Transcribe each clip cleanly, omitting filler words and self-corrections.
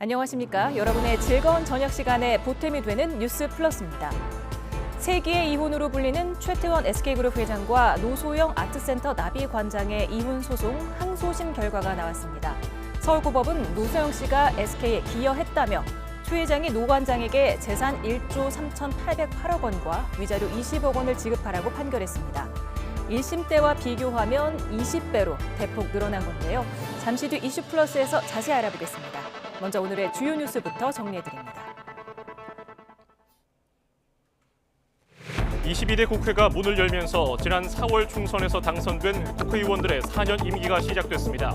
안녕하십니까. 여러분의 즐거운 저녁 시간에 보탬이 되는 뉴스 플러스입니다. 세기의 이혼으로 불리는 최태원 SK그룹 회장과 노소영 아트센터 나비관장의 이혼 소송 항소심 결과가 나왔습니다. 서울고법은 노소영 씨가 SK에 기여했다며 최 회장이 노 관장에게 재산 1조 3,808억 원과 위자료 20억 원을 지급하라고 판결했습니다. 1심 때와 비교하면 20배로 대폭 늘어난 건데요. 잠시 뒤 이슈 플러스에서 자세히 알아보겠습니다. 먼저 오늘의 주요 뉴스부터 정리해드립니다. 22대 국회가 문을 열면서 지난 4월 총선에서 당선된 국회의원들의 4년 임기가 시작됐습니다.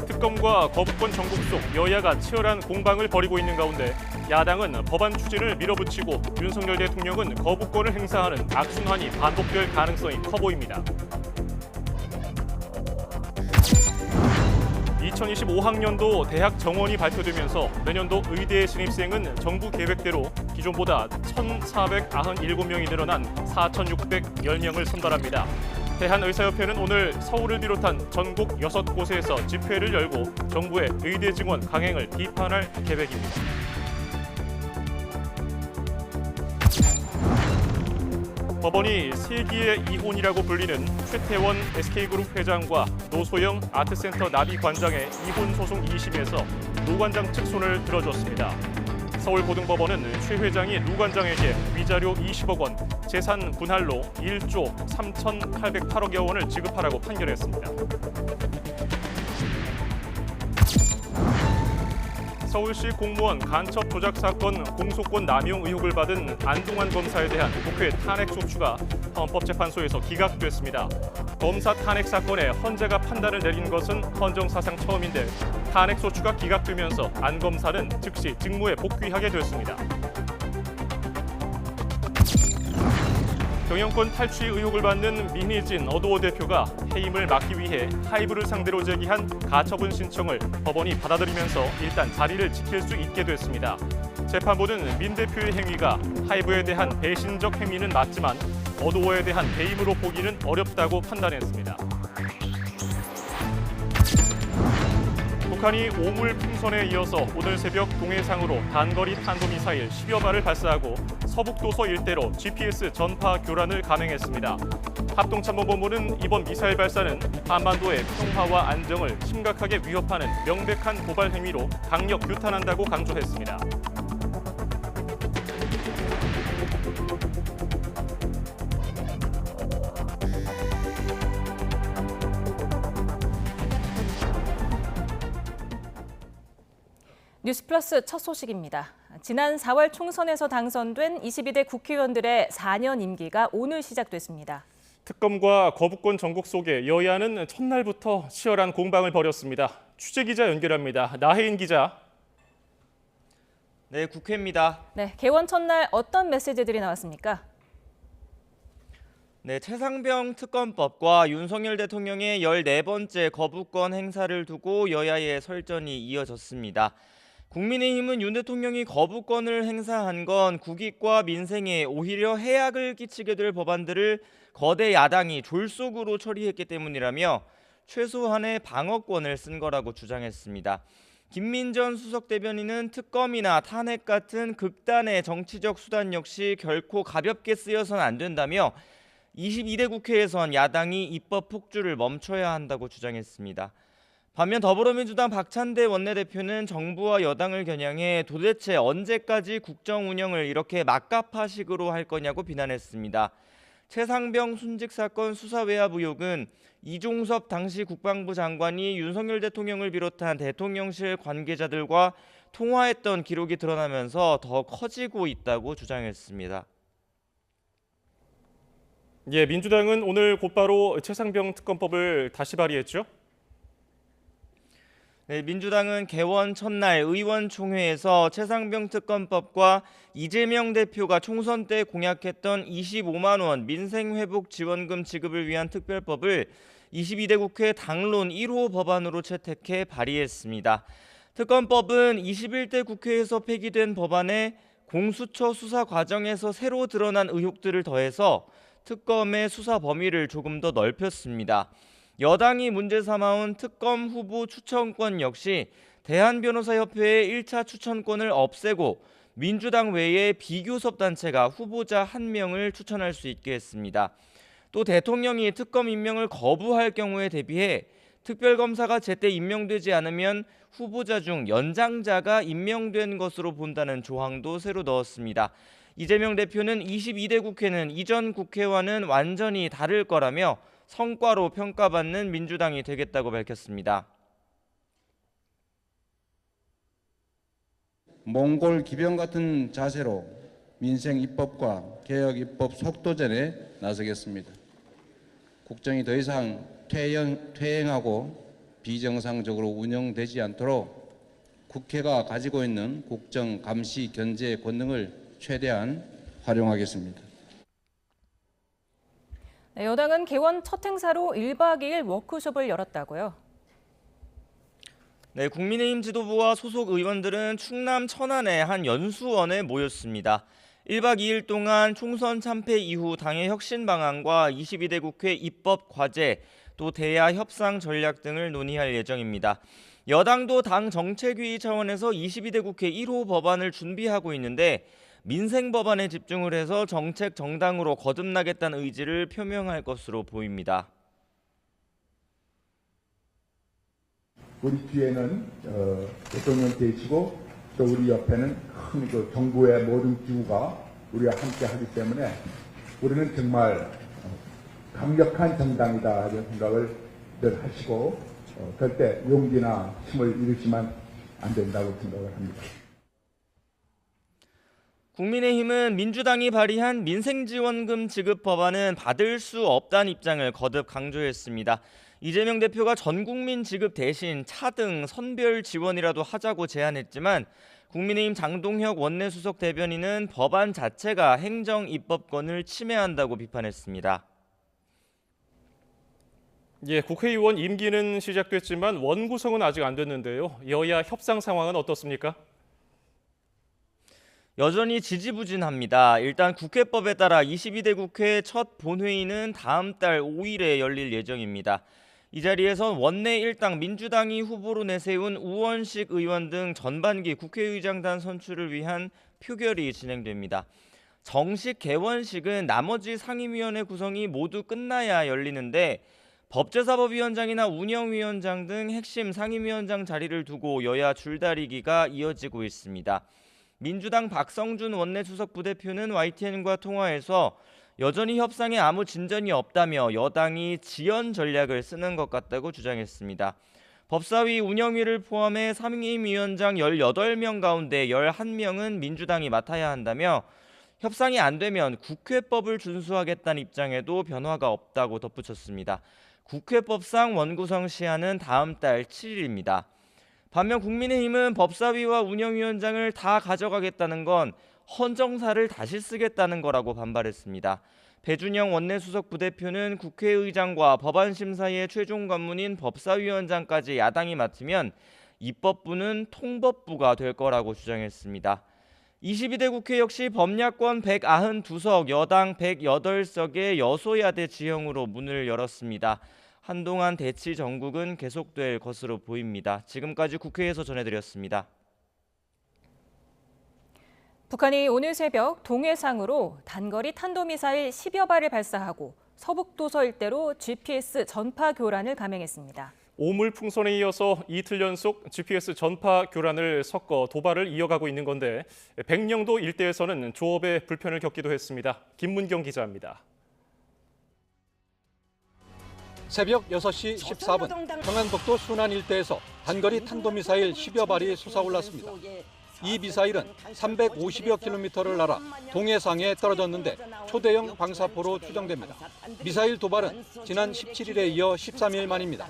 특검과 거부권 전국 속 여야가 치열한 공방을 벌이고 있는 가운데 야당은 법안 추진을 밀어붙이고 윤석열 대통령은 거부권을 행사하는 악순환이 반복될 가능성이 커 보입니다. 2025학년도 대학 정원이 발표되면서 내년도 의대 신입생은 정부 계획대로 기존보다 1,497명이 늘어난 4,610명을 선발합니다. 대한의사협회는 오늘 서울을 비롯한 전국 6곳에서 집회를 열고 정부의 의대 증원 강행을 비판할 계획입니다. 법원이 세기의 이혼이라고 불리는 최태원 SK그룹 회장과 노소영 아트센터 나비관장의 이혼 소송 2심에서 노 관장 측 손을 들어줬습니다. 서울고등법원은 최 회장이 노 관장에게 위자료 20억 원, 재산 분할로 1조 3,808억여 원을 지급하라고 판결했습니다. 서울시 공무원 간첩 조작 사건 공소권 남용 의혹을 받은 안동환 검사에 대한 국회 탄핵 소추가 헌법재판소에서 기각됐습니다. 검사 탄핵 사건에 헌재가 판단을 내린 것은 헌정사상 처음인데 탄핵 소추가 기각되면서 안 검사는 즉시 직무에 복귀하게 됐습니다. 경영권 탈취 의혹을 받는 민희진 어도어 대표가 해임을 막기 위해 하이브를 상대로 제기한 가처분 신청을 법원이 받아들이면서 일단 자리를 지킬 수 있게 됐습니다. 재판부는 민 대표의 행위가 하이브에 대한 배신적 행위는 맞지만 어도어에 대한 배임으로 보기는 어렵다고 판단했습니다. 북한이 오물 풍선에 이어서 오늘 새벽 동해상으로 단거리 탄도미사일 10여 발을 발사하고 서북도서 일대로 GPS 전파 교란을 감행했습니다. 합동참모본부는 이번 미사일 발사는 한반도의 평화와 안정을 심각하게 위협하는 명백한 도발 행위로 강력 규탄한다고 강조했습니다. 뉴스플러스 첫 소식입니다. 지난 4월 총선에서 당선된 22대 국회의원들의 4년 임기가 오늘 시작됐습니다. 특검과 거부권 전국 속에 여야는 첫날부터 치열한 공방을 벌였습니다. 취재기자 연결합니다. 나혜인 기자. 네, 국회입니다. 네, 개원 첫날 어떤 메시지들이 나왔습니까? 네, 최상병 특검법과 윤석열 대통령의 14번째 거부권 행사를 두고 여야의 설전이 이어졌습니다. 국민의힘은 윤 대통령이 거부권을 행사한 건 국익과 민생에 오히려 해악을 끼치게 될 법안들을 거대 야당이 졸속으로 처리했기 때문이라며 최소한의 방어권을 쓴 거라고 주장했습니다. 김민전 수석 대변인은 특검이나 탄핵 같은 극단의 정치적 수단 역시 결코 가볍게 쓰여서는 안 된다며 22대 국회에선 야당이 입법 폭주를 멈춰야 한다고 주장했습니다. 반면 더불어민주당 박찬대 원내대표는 정부와 여당을 겨냥해 도대체 언제까지 국정 운영을 이렇게 막가파식으로 할 거냐고 비난했습니다. 최상병 순직 사건 수사 외압 의혹은 이종섭 당시 국방부 장관이 윤석열 대통령을 비롯한 대통령실 관계자들과 통화했던 기록이 드러나면서 더 커지고 있다고 주장했습니다. 예, 민주당은 오늘 곧바로 최상병 특검법을 다시 발의했죠? 네, 민주당은 개원 첫날 의원총회에서 최상병 특검법과 이재명 대표가 총선 때 공약했던 25만 원 민생회복 지원금 지급을 위한 특별법을 22대 국회 당론 1호 법안으로 채택해 발의했습니다. 특검법은 21대 국회에서 폐기된 법안에 공수처 수사 과정에서 새로 드러난 의혹들을 더해서 특검의 수사 범위를 조금 더 넓혔습니다. 여당이 문제 삼아온 특검 후보 추천권 역시 대한변호사협회의 1차 추천권을 없애고 민주당 외에 비교섭 단체가 후보자 1명을 추천할 수 있게 했습니다. 또 대통령이 특검 임명을 거부할 경우에 대비해 특별검사가 제때 임명되지 않으면 후보자 중 연장자가 임명된 것으로 본다는 조항도 새로 넣었습니다. 이재명 대표는 22대 국회는 이전 국회와는 완전히 다를 거라며 성과로 평가받는 민주당이 되겠다고 밝혔습니다. 몽골 기병 같은 자세로 민생 입법과 개혁 입법 속도전에 나서겠습니다. 국정이 더 이상 퇴행하고 비정상적으로 운영되지 않도록 국회가 가지고 있는 국정 감시 견제 권능을 최대한 활용하겠습니다. 여당은 개원 첫 행사로 1박 2일 워크숍을 열었다고요. 네, 국민의힘 지도부와 소속 의원들은 충남 천안의 한 연수원에 모였습니다. 1박 2일 동안 총선 참패 이후 당의 혁신 방안과 22대 국회 입법 과제, 또 대야 협상 전략 등을 논의할 예정입니다. 여당도 당 정책위 차원에서 22대 국회 1호 법안을 준비하고 있는데 민생 법안에 집중을 해서 정책 정당으로 거듭나겠다는 의지를 표명할 것으로 보입니다. 우리 뒤에는 대통령 계시고 또 우리 옆에는 큰 그 정부의 모든 기구가 우리와 함께 하기 때문에 우리는 정말 강력한 정당이다 이런 생각을 늘 하시고 절대 용기나 힘을 잃으시면 안 된다고 생각을 합니다. 국민의힘은 민주당이 발의한 민생지원금 지급 법안은 받을 수 없다는 입장을 거듭 강조했습니다. 이재명 대표가 전국민 지급 대신 차 등 선별 지원이라도 하자고 제안했지만 국민의힘 장동혁 원내수석 대변인은 법안 자체가 행정 입법권을 침해한다고 비판했습니다. 예, 국회의원 임기는 시작됐지만 원구성은 아직 안 됐는데요. 여야 협상 상황은 어떻습니까? 여전히 지지부진합니다. 일단 국회법에 따라 22대 국회 첫 본회의는 다음 달 5일에 열릴 예정입니다. 이 자리에선 원내 일당 민주당이 후보로 내세운 우원식 의원 등 전반기 국회의장단 선출을 위한 표결이 진행됩니다. 정식 개원식은 나머지 상임위원회 구성이 모두 끝나야 열리는데 법제사법위원장이나 운영위원장 등 핵심 상임위원장 자리를 두고 여야 줄다리기가 이어지고 있습니다. 민주당 박성준 원내수석 부대표는 YTN과 통화에서 여전히 협상에 아무 진전이 없다며 여당이 지연 전략을 쓰는 것 같다고 주장했습니다. 법사위 운영위를 포함해 상임위원장 18명 가운데 11명은 민주당이 맡아야 한다며 협상이 안 되면 국회법을 준수하겠다는 입장에도 변화가 없다고 덧붙였습니다. 국회법상 원구성 시한은 다음 달 7일입니다. 반면 국민의힘은 법사위와 운영위원장을 다 가져가겠다는 건 헌정사를 다시 쓰겠다는 거라고 반발했습니다. 배준영 원내수석 부대표는 국회의장과 법안심사의 최종 관문인 법사위원장까지 야당이 맡으면 입법부는 통법부가 될 거라고 주장했습니다. 22대 국회 역시 법야권 192석, 여당 108석의 여소야대 지형으로 문을 열었습니다. 한동안 대치 전국은 계속될 것으로 보입니다. 지금까지 국회에서 전해드렸습니다. 북한이 오늘 새벽 동해상으로 단거리 탄도미사일 10여 발을 발사하고 서북도서 일대로 GPS 전파 교란을 감행했습니다. 오물풍선에 이어서 이틀 연속 GPS 전파 교란을 섞어 도발을 이어가고 있는 건데 백령도 일대에서는 조업에 불편을 겪기도 했습니다. 김문경 기자입니다. 새벽 6시 14분 평안북도 순안 일대에서 단거리 탄도미사일 10여 발이 솟아올랐습니다. 이 미사일은 350여 킬로미터를 날아 동해상에 떨어졌는데 초대형 방사포로 추정됩니다. 미사일 도발은 지난 17일에 이어 13일 만입니다.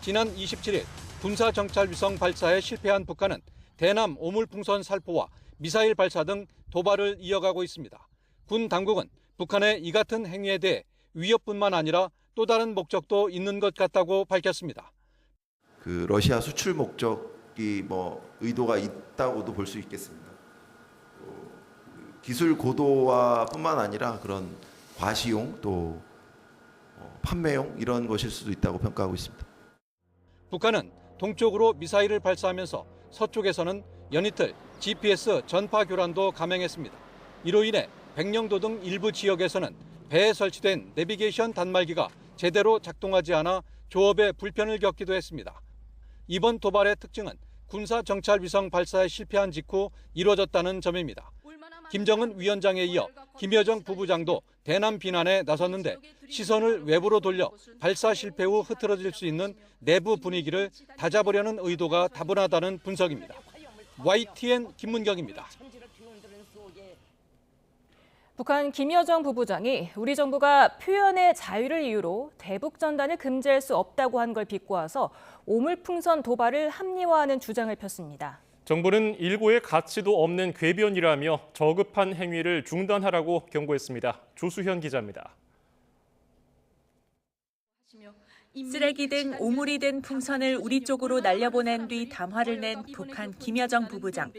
지난 27일 군사정찰위성 발사에 실패한 북한은 대남 오물풍선 살포와 미사일 발사 등 도발을 이어가고 있습니다. 군 당국은 북한의 이 같은 행위에 대해 위협뿐만 아니라 또 다른 목적도 있는 것 같다고 밝혔습니다. 러시아 수출 목적이 의도가 있다고도 볼 수 있겠습니다. 기술 고도화뿐만 아니라 그런 과시용 또 판매용 이런 것일 수도 있다고 평가하고 있습니다. 북한은 동쪽으로 미사일을 발사하면서 서쪽에서는 연이틀 GPS 전파 교란도 감행했습니다. 이로 인해 백령도 등 일부 지역에서는 배에 설치된 내비게이션 단말기가 제대로 작동하지 않아 조업에 불편을 겪기도 했습니다. 이번 도발의 특징은 군사 정찰 위성 발사에 실패한 직후 이뤄졌다는 점입니다. 김정은 위원장에 이어 김여정 부부장도 대남 비난에 나섰는데 시선을 외부로 돌려 발사 실패 후 흐트러질 수 있는 내부 분위기를 다잡으려는 의도가 다분하다는 분석입니다. YTN 김문경입니다. 북한 김여정 부부장이 우리 정부가 표현의 자유를 이유로 대북전단을 금지할 수 없다고 한 걸 비꼬아서 오물풍선 도발을 합리화하는 주장을 폈습니다. 정부는 일고의 가치도 없는 궤변이라며 저급한 행위를 중단하라고 경고했습니다. 조수현 기자입니다. 쓰레기 등 오물이 든 풍선을 우리 쪽으로 날려보낸 뒤 담화를 낸 북한 김여정 부부장.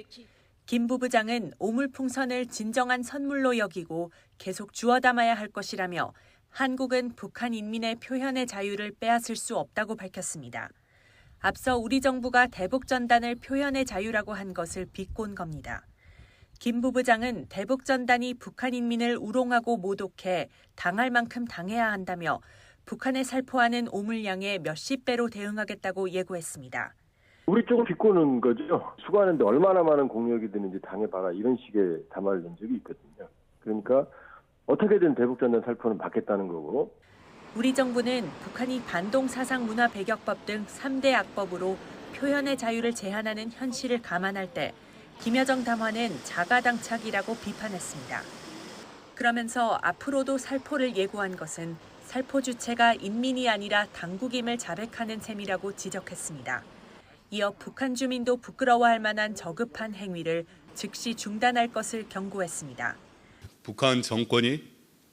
김 부부장은 오물풍선을 진정한 선물로 여기고 계속 주워 담아야 할 것이라며 한국은 북한 인민의 표현의 자유를 빼앗을 수 없다고 밝혔습니다. 앞서 우리 정부가 대북전단을 표현의 자유라고 한 것을 비꼰 겁니다. 김 부부장은 대북전단이 북한 인민을 우롱하고 모독해 당할 만큼 당해야 한다며 북한에 살포하는 오물량의 몇십 배로 대응하겠다고 예고했습니다. 우리 쪽을 비꼬는 거죠. 수거하는데 얼마나 많은 공력이 드는지 당해봐라 이런 식의 담화를 낸 적이 있거든요. 그러니까 어떻게든 대북전단 살포는 받겠다는 거고. 우리 정부는 북한이 반동 사상 문화 배격법 등 3대 악법으로 표현의 자유를 제한하는 현실을 감안할 때 김여정 담화는 자가당착이라고 비판했습니다. 그러면서 앞으로도 살포를 예고한 것은 살포 주체가 인민이 아니라 당국임을 자백하는 셈이라고 지적했습니다. 이어 북한 주민도 부끄러워할 만한 저급한 행위를 즉시 중단할 것을 경고했습니다. 북한 정권이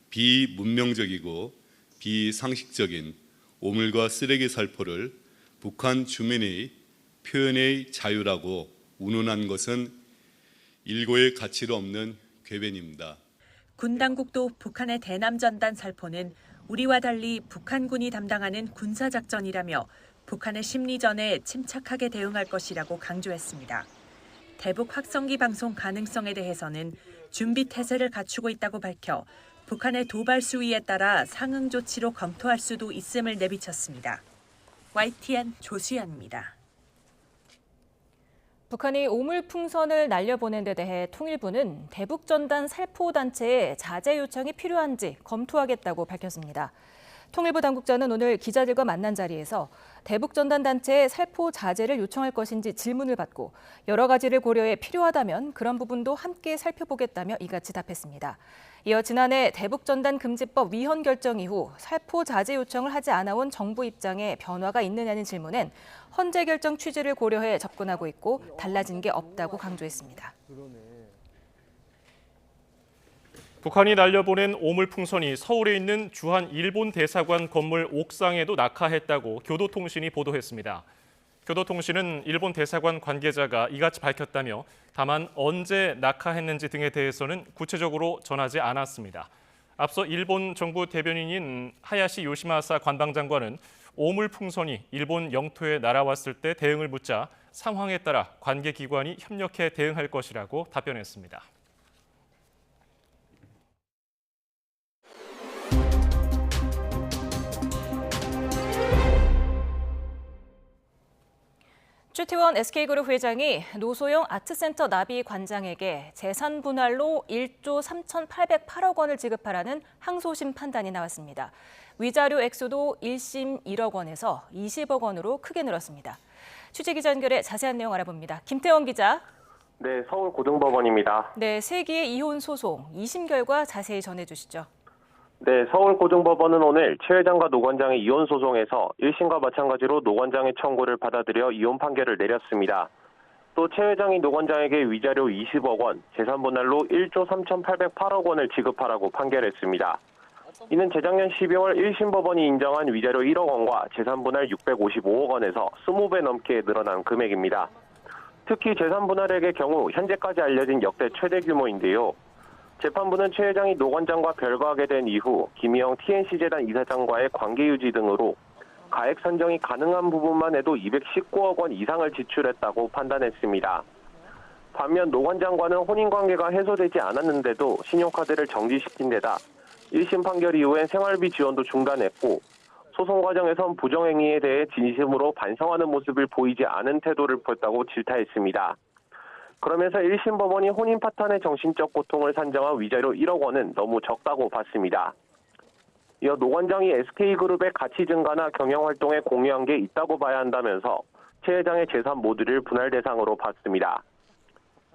비문명적이고 비상식적인 오물과 쓰레기 살포를 북한 주민의 표현의 자유라고 운운한 것은 일고의 가치도 없는 궤변입니다. 군 당국도 북한의 대남전단 살포는 우리와 달리 북한군이 담당하는 군사작전이라며 북한의 심리전에 침착하게 대응할 것이라고 강조했습니다. 대북 확성기 방송 가능성에 대해서는 준비 태세를 갖추고 있다고 밝혀 북한의 도발 수위에 따라 상응 조치로 검토할 수도 있음을 내비쳤습니다. YTN 조수연입니다. 북한이 오물풍선을 날려보낸 데 대해 통일부는 대북전단 살포단체에 자제 요청이 필요한지 검토하겠다고 밝혔습니다. 통일부 당국자는 오늘 기자들과 만난 자리에서 대북전단 단체에 살포 자제를 요청할 것인지 질문을 받고 여러 가지를 고려해 필요하다면 그런 부분도 함께 살펴보겠다며 이같이 답했습니다. 이어 지난해 대북전단 금지법 위헌 결정 이후 살포 자제 요청을 하지 않아온 정부 입장에 변화가 있느냐는 질문엔 헌재 결정 취지를 고려해 접근하고 있고 달라진 게 없다고 강조했습니다. 북한이 날려보낸 오물풍선이 서울에 있는 주한 일본 대사관 건물 옥상에도 낙하했다고 교도통신이 보도했습니다. 교도통신은 일본 대사관 관계자가 이같이 밝혔다며 다만 언제 낙하했는지 등에 대해서는 구체적으로 전하지 않았습니다. 앞서 일본 정부 대변인인 하야시 요시마사 관방장관은 오물풍선이 일본 영토에 날아왔을 때 대응을 묻자 상황에 따라 관계기관이 협력해 대응할 것이라고 답변했습니다. 최태원 SK그룹 회장이 노소영 아트센터 나비 관장에게 재산 분할로 1조 3,808억 원을 지급하라는 항소심 판단이 나왔습니다. 위자료 액수도 1심 1억 원에서 20억 원으로 크게 늘었습니다. 취재기자 연결해 자세한 내용 알아봅니다. 김태원 기자. 네, 서울고등법원입니다. 네, 세기의 이혼 소송 2심 결과 자세히 전해주시죠. 네, 서울고등법원은 오늘 최 회장과 노 관장의 이혼 소송에서 1심과 마찬가지로 노 관장의 청구를 받아들여 이혼 판결을 내렸습니다. 또 최 회장이 노 관장에게 위자료 20억 원, 재산 분할로 1조 3,808억 원을 지급하라고 판결했습니다. 이는 재작년 12월 1심 법원이 인정한 위자료 1억 원과 재산 분할 655억 원에서 20배 넘게 늘어난 금액입니다. 특히 재산 분할액의 경우 현재까지 알려진 역대 최대 규모인데요. 재판부는 최 회장이 노 관장과 별거하게 된 이후 김희영 TNC재단 이사장과의 관계 유지 등으로 가액 산정이 가능한 부분만 해도 219억 원 이상을 지출했다고 판단했습니다. 반면 노 관장과는 혼인관계가 해소되지 않았는데도 신용카드를 정지시킨 데다 1심 판결 이후엔 생활비 지원도 중단했고 소송 과정에선 부정행위에 대해 진심으로 반성하는 모습을 보이지 않은 태도를 보였다고 질타했습니다. 그러면서 1심 법원이 혼인 파탄의 정신적 고통을 산정한 위자료 1억 원은 너무 적다고 봤습니다. 이어 노 관장이 SK그룹의 가치 증가나 경영활동에 공유한 게 있다고 봐야 한다면서 최 회장의 재산 모두를 분할 대상으로 봤습니다.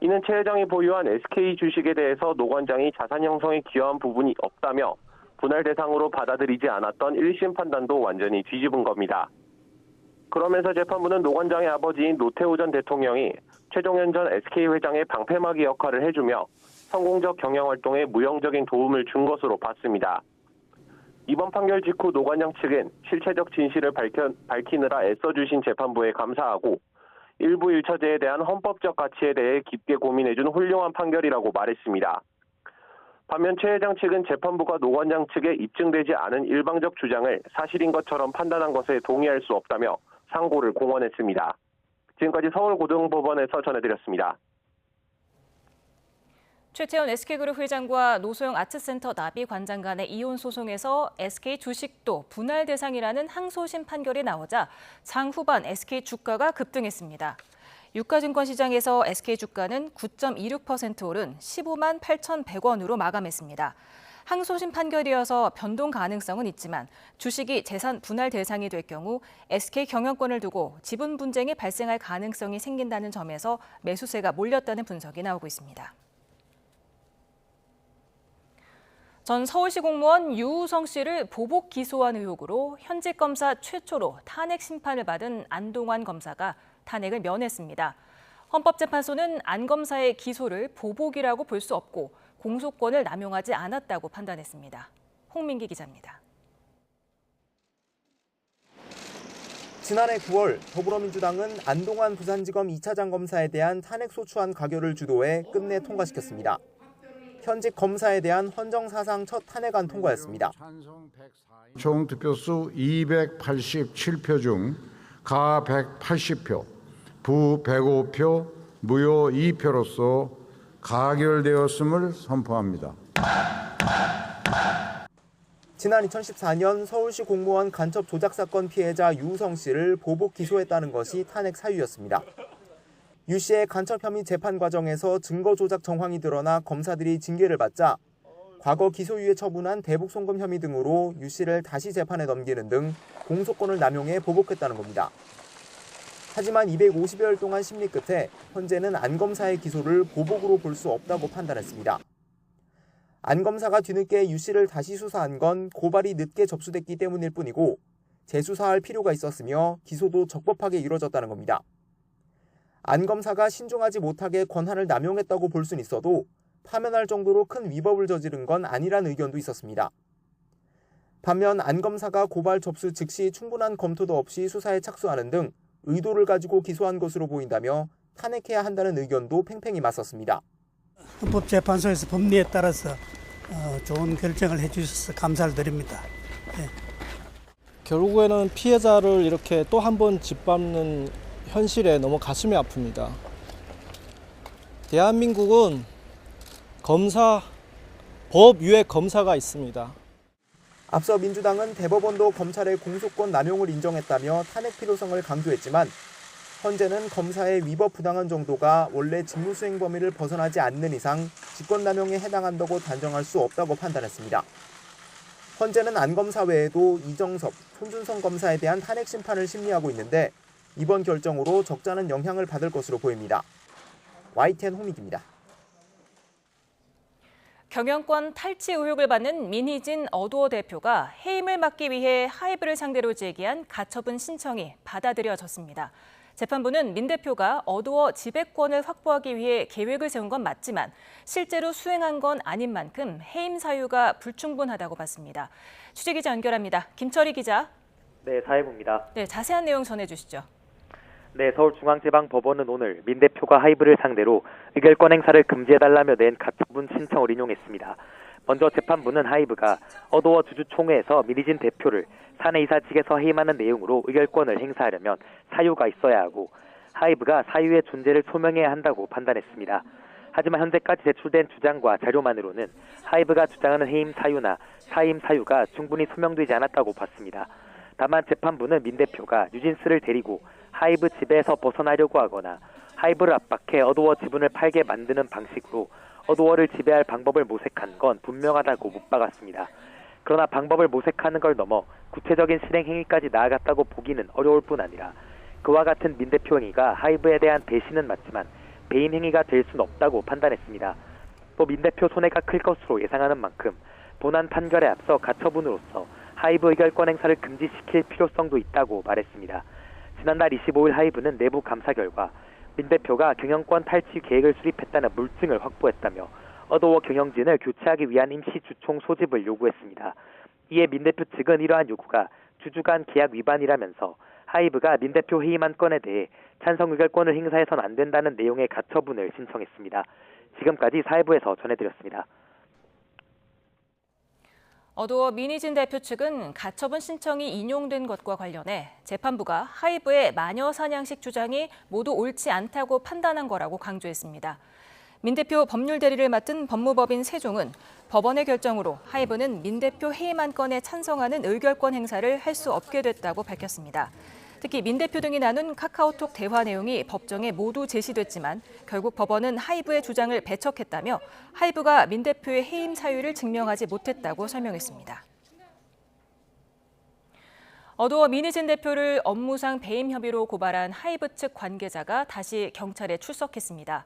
이는 최 회장이 보유한 SK 주식에 대해서 노 관장이 자산 형성에 기여한 부분이 없다며 분할 대상으로 받아들이지 않았던 1심 판단도 완전히 뒤집은 겁니다. 그러면서 재판부는 노 관장의 아버지인 노태우 전 대통령이 최종현 전 SK 회장의 방패막이 역할을 해주며 성공적 경영활동에 무형적인 도움을 준 것으로 봤습니다. 이번 판결 직후 노 관장 측은 실체적 진실을 밝히느라 애써주신 재판부에 감사하고 일부 일처제에 대한 헌법적 가치에 대해 깊게 고민해준 훌륭한 판결이라고 말했습니다. 반면 최 회장 측은 재판부가 노 관장 측에 입증되지 않은 일방적 주장을 사실인 것처럼 판단한 것에 동의할 수 없다며 상고를 공언했습니다. 지금까지 서울고등법원에서 전해드렸습니다. 최태원 SK그룹 회장과 노소영 아트센터 나비 관장 간의 이혼 소송에서 SK 주식도 분할 대상이라는 항소심 판결이 나오자 장후반 SK 주가가 급등했습니다. 유가증권 시장에서 SK 주가는 9.26% 오른 15만 8,100원으로 마감했습니다. 항소심 판결이어서 변동 가능성은 있지만 주식이 재산 분할 대상이 될 경우 SK 경영권을 두고 지분 분쟁이 발생할 가능성이 생긴다는 점에서 매수세가 몰렸다는 분석이 나오고 있습니다. 전 서울시 공무원 유우성 씨를 보복 기소한 의혹으로 현직 검사 최초로 탄핵 심판을 받은 안동환 검사가 탄핵을 면했습니다. 헌법재판소는 안 검사의 기소를 보복이라고 볼 수 없고 공소권을 남용하지 않았다고 판단했습니다. 홍민기 기자입니다. 지난해 9월 더불어민주당은 안동환 부산지검 2차장 검사에 대한 탄핵 소추안 가결을 주도해 끝내 통과시켰습니다. 현직 검사에 대한 헌정사상 첫 탄핵안 통과였습니다. 총 득표수 287표 중 가 180표, 부 105표, 무효 2표로서 가결되었음을 선포합니다. 지난 2014년 서울시 공무원 간첩 조작 사건 피해자 유우성 씨를 보복 기소했다는 것이 탄핵 사유였습니다. 유 씨의 간첩 혐의 재판 과정에서 증거 조작 정황이 드러나 검사들이 징계를 받자 과거 기소유예 처분한 대북 송금 혐의 등으로 유 씨를 다시 재판에 넘기는 등 공소권을 남용해 보복했다는 겁니다. 하지만 250여일 동안 심리 끝에 현재는 안 검사의 기소를 보복으로 볼 수 없다고 판단했습니다. 안 검사가 뒤늦게 유 씨를 다시 수사한 건 고발이 늦게 접수됐기 때문일 뿐이고 재수사할 필요가 있었으며 기소도 적법하게 이루어졌다는 겁니다. 안 검사가 신중하지 못하게 권한을 남용했다고 볼 수는 있어도 파면할 정도로 큰 위법을 저지른 건 아니라는 의견도 있었습니다. 반면 안 검사가 고발 접수 즉시 충분한 검토도 없이 수사에 착수하는 등 의도를 가지고 기소한 것으로 보인다며 탄핵해야 한다는 의견도 팽팽히 맞섰습니다. 헌법재판소에서 법리에 따라서 좋은 결정을 해주셔서 감사를 드립니다. 네. 결국에는 피해자를 이렇게 또 한 번 짓밟는 현실에 너무 가슴이 아픕니다. 대한민국은 법 위에 검사가 있습니다. 앞서 민주당은 대법원도 검찰의 공소권 남용을 인정했다며 탄핵 필요성을 강조했지만 현재는 검사의 위법 부당한 정도가 원래 직무수행 범위를 벗어나지 않는 이상 직권남용에 해당한다고 단정할 수 없다고 판단했습니다. 현재는 안 검사 외에도 이정섭, 손준성 검사에 대한 탄핵 심판을 심리하고 있는데 이번 결정으로 적잖은 영향을 받을 것으로 보입니다. YTN 홍민기입니다. 경영권 탈취 의혹을 받는 민희진 어도어 대표가 해임을 막기 위해 하이브를 상대로 제기한 가처분 신청이 받아들여졌습니다. 재판부는 민 대표가 어도어 지배권을 확보하기 위해 계획을 세운 건 맞지만 실제로 수행한 건 아닌 만큼 해임 사유가 불충분하다고 봤습니다. 취재기자 연결합니다. 김철희 기자. 네, 사회부입니다. 네, 자세한 내용 전해주시죠. 네, 서울중앙지방법원은 오늘 민 대표가 하이브를 상대로 의결권 행사를 금지해달라며 낸 가처분 신청을 인용했습니다. 먼저 재판부는 하이브가 어도어 주주총회에서 민희진 대표를 사내이사 측에서 해임하는 내용으로 의결권을 행사하려면 사유가 있어야 하고 하이브가 사유의 존재를 소명해야 한다고 판단했습니다. 하지만 현재까지 제출된 주장과 자료만으로는 하이브가 주장하는 해임 사유나 사임 사유가 충분히 소명되지 않았다고 봤습니다. 다만 재판부는 민 대표가 뉴진스를 데리고 하이브 지배에서 벗어나려고 하거나 하이브를 압박해 어도어 지분을 팔게 만드는 방식으로 어도어를 지배할 방법을 모색한 건 분명하다고 못 박았습니다. 그러나 방법을 모색하는 걸 넘어 구체적인 실행 행위까지 나아갔다고 보기는 어려울 뿐 아니라 그와 같은 민 대표 행위가 하이브에 대한 배신은 맞지만 배임 행위가 될 수는 없다고 판단했습니다. 또 민 대표 손해가 클 것으로 예상하는 만큼 본안 판결에 앞서 가처분으로서 하이브 의결권 행사를 금지시킬 필요성도 있다고 말했습니다. 지난달 25일 하이브는 내부 감사 결과 민 대표가 경영권 탈취 계획을 수립했다는 물증을 확보했다며 어도어 경영진을 교체하기 위한 임시 주총 소집을 요구했습니다. 이에 민 대표 측은 이러한 요구가 주주 간 계약 위반이라면서 하이브가 민 대표 해임한 건에 대해 찬성 의결권을 행사해서는 안 된다는 내용의 가처분을 신청했습니다. 지금까지 사회부에서 전해드렸습니다. 어도어 민희진 대표 측은 가처분 신청이 인용된 것과 관련해 재판부가 하이브의 마녀 사냥식 주장이 모두 옳지 않다고 판단한 거라고 강조했습니다. 민 대표 법률 대리를 맡은 법무법인 세종은 법원의 결정으로 하이브는 민 대표 해임안 건에 찬성하는 의결권 행사를 할 수 없게 됐다고 밝혔습니다. 특히 민 대표 등이 나눈 카카오톡 대화 내용이 법정에 모두 제시됐지만 결국 법원은 하이브의 주장을 배척했다며 하이브가 민 대표의 해임 사유를 증명하지 못했다고 설명했습니다. 어도어 민희진 대표를 업무상 배임 혐의로 고발한 하이브 측 관계자가 다시 경찰에 출석했습니다.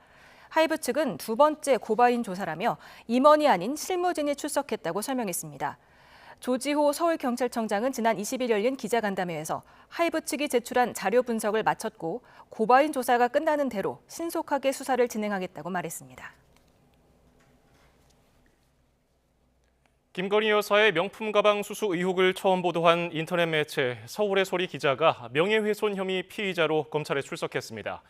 하이브 측은 두 번째 고발인 조사라며 임원이 아닌 실무진이 출석했다고 설명했습니다. 조지호 서울경찰청장은 지난 20일 열린 기자간담회에서 하이브 측이 제출한 자료 분석을 마쳤고 고발인 조사가 끝나는 대로 신속하게 수사를 진행하겠다고 말했습니다. 김건희 여사의 명품 가방 수수 의혹을 처음 보도한 인터넷 매체 서울의 소리 기자가 명예훼손 혐의 피의자로 검찰에 출석했습니다.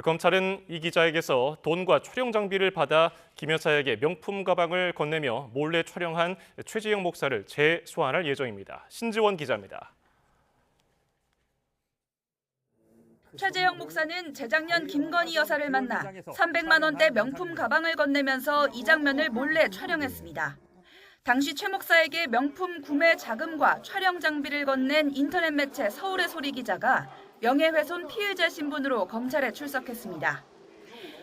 검찰은 이 기자에게서 돈과 촬영 장비를 받아 김 여사에게 명품 가방을 건네며 몰래 촬영한 최재형 목사를 재소환할 예정입니다. 신지원 기자입니다. 최재형 목사는 재작년 김건희 여사를 만나 300만 원대 명품 가방을 건네면서 이 장면을 몰래 촬영했습니다. 당시 최 목사에게 명품 구매 자금과 촬영 장비를 건넨 인터넷 매체 서울의 소리 기자가 명예훼손 피의자 신분으로 검찰에 출석했습니다.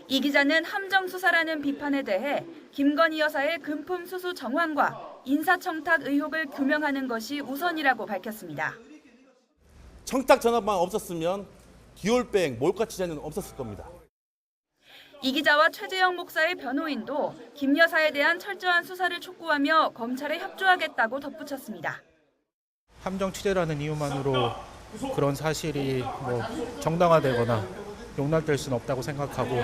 이 기자는 함정 수사라는 비판에 대해 김건희 여사의 금품 수수 정황과 인사청탁 의혹을 규명하는 것이 우선이라고 밝혔습니다. 청탁 전화만 없었으면 기올백, 몰카치자는 없었을 겁니다. 이 기자와 최재형 목사의 변호인도 김 여사에 대한 철저한 수사를 촉구하며 검찰에 협조하겠다고 덧붙였습니다. 함정 취재라는 이유만으로 그런 사실이 정당화되거나 용납될 수는 없다고 생각하고.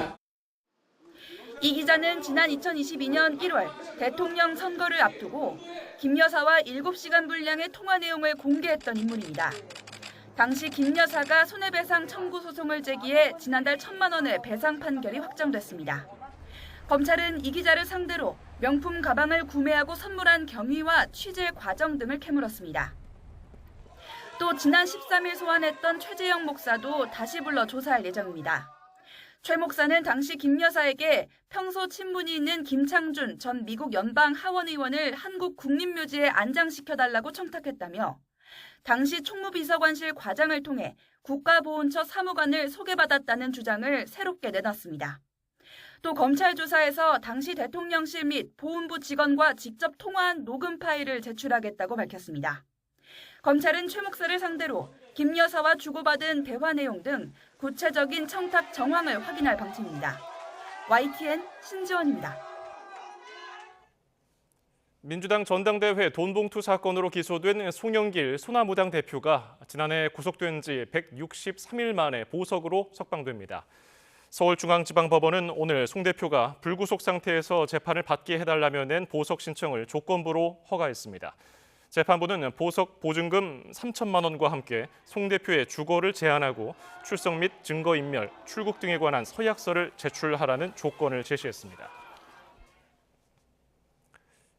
이 기자는 지난 2022년 1월 대통령 선거를 앞두고 김 여사와 7시간 분량의 통화 내용을 공개했던 인물입니다. 당시 김 여사가 손해배상 청구 소송을 제기해 지난달 1,000만 원의 배상 판결이 확정됐습니다. 검찰은 이 기자를 상대로 명품 가방을 구매하고 선물한 경위와 취재 과정 등을 캐물었습니다. 또 지난 13일 소환했던 최재형 목사도 다시 불러 조사할 예정입니다. 최 목사는 당시 김 여사에게 평소 친분이 있는 김창준 전 미국 연방 하원 의원을 한국 국립묘지에 안장시켜달라고 청탁했다며 당시 총무비서관실 과장을 통해 국가보훈처 사무관을 소개받았다는 주장을 새롭게 내놨습니다. 또 검찰 조사에서 당시 대통령실 및 보훈부 직원과 직접 통화한 녹음 파일을 제출하겠다고 밝혔습니다. 검찰은 최 목사를 상대로 김 여사와 주고받은 대화 내용 등 구체적인 청탁 정황을 확인할 방침입니다. YTN 신지원입니다. 민주당 전당대회 돈봉투 사건으로 기소된 송영길 소나무당 대표가 지난해 구속된 지 163일 만에 보석으로 석방됩니다. 서울중앙지방법원은 오늘 송 대표가 불구속 상태에서 재판을 받게 해달라며 낸 보석 신청을 조건부로 허가했습니다. 재판부는 보석 보증금 3천만 원과 함께 송 대표의 주거를 제한하고 출석 및 증거인멸, 출국 등에 관한 서약서를 제출하라는 조건을 제시했습니다.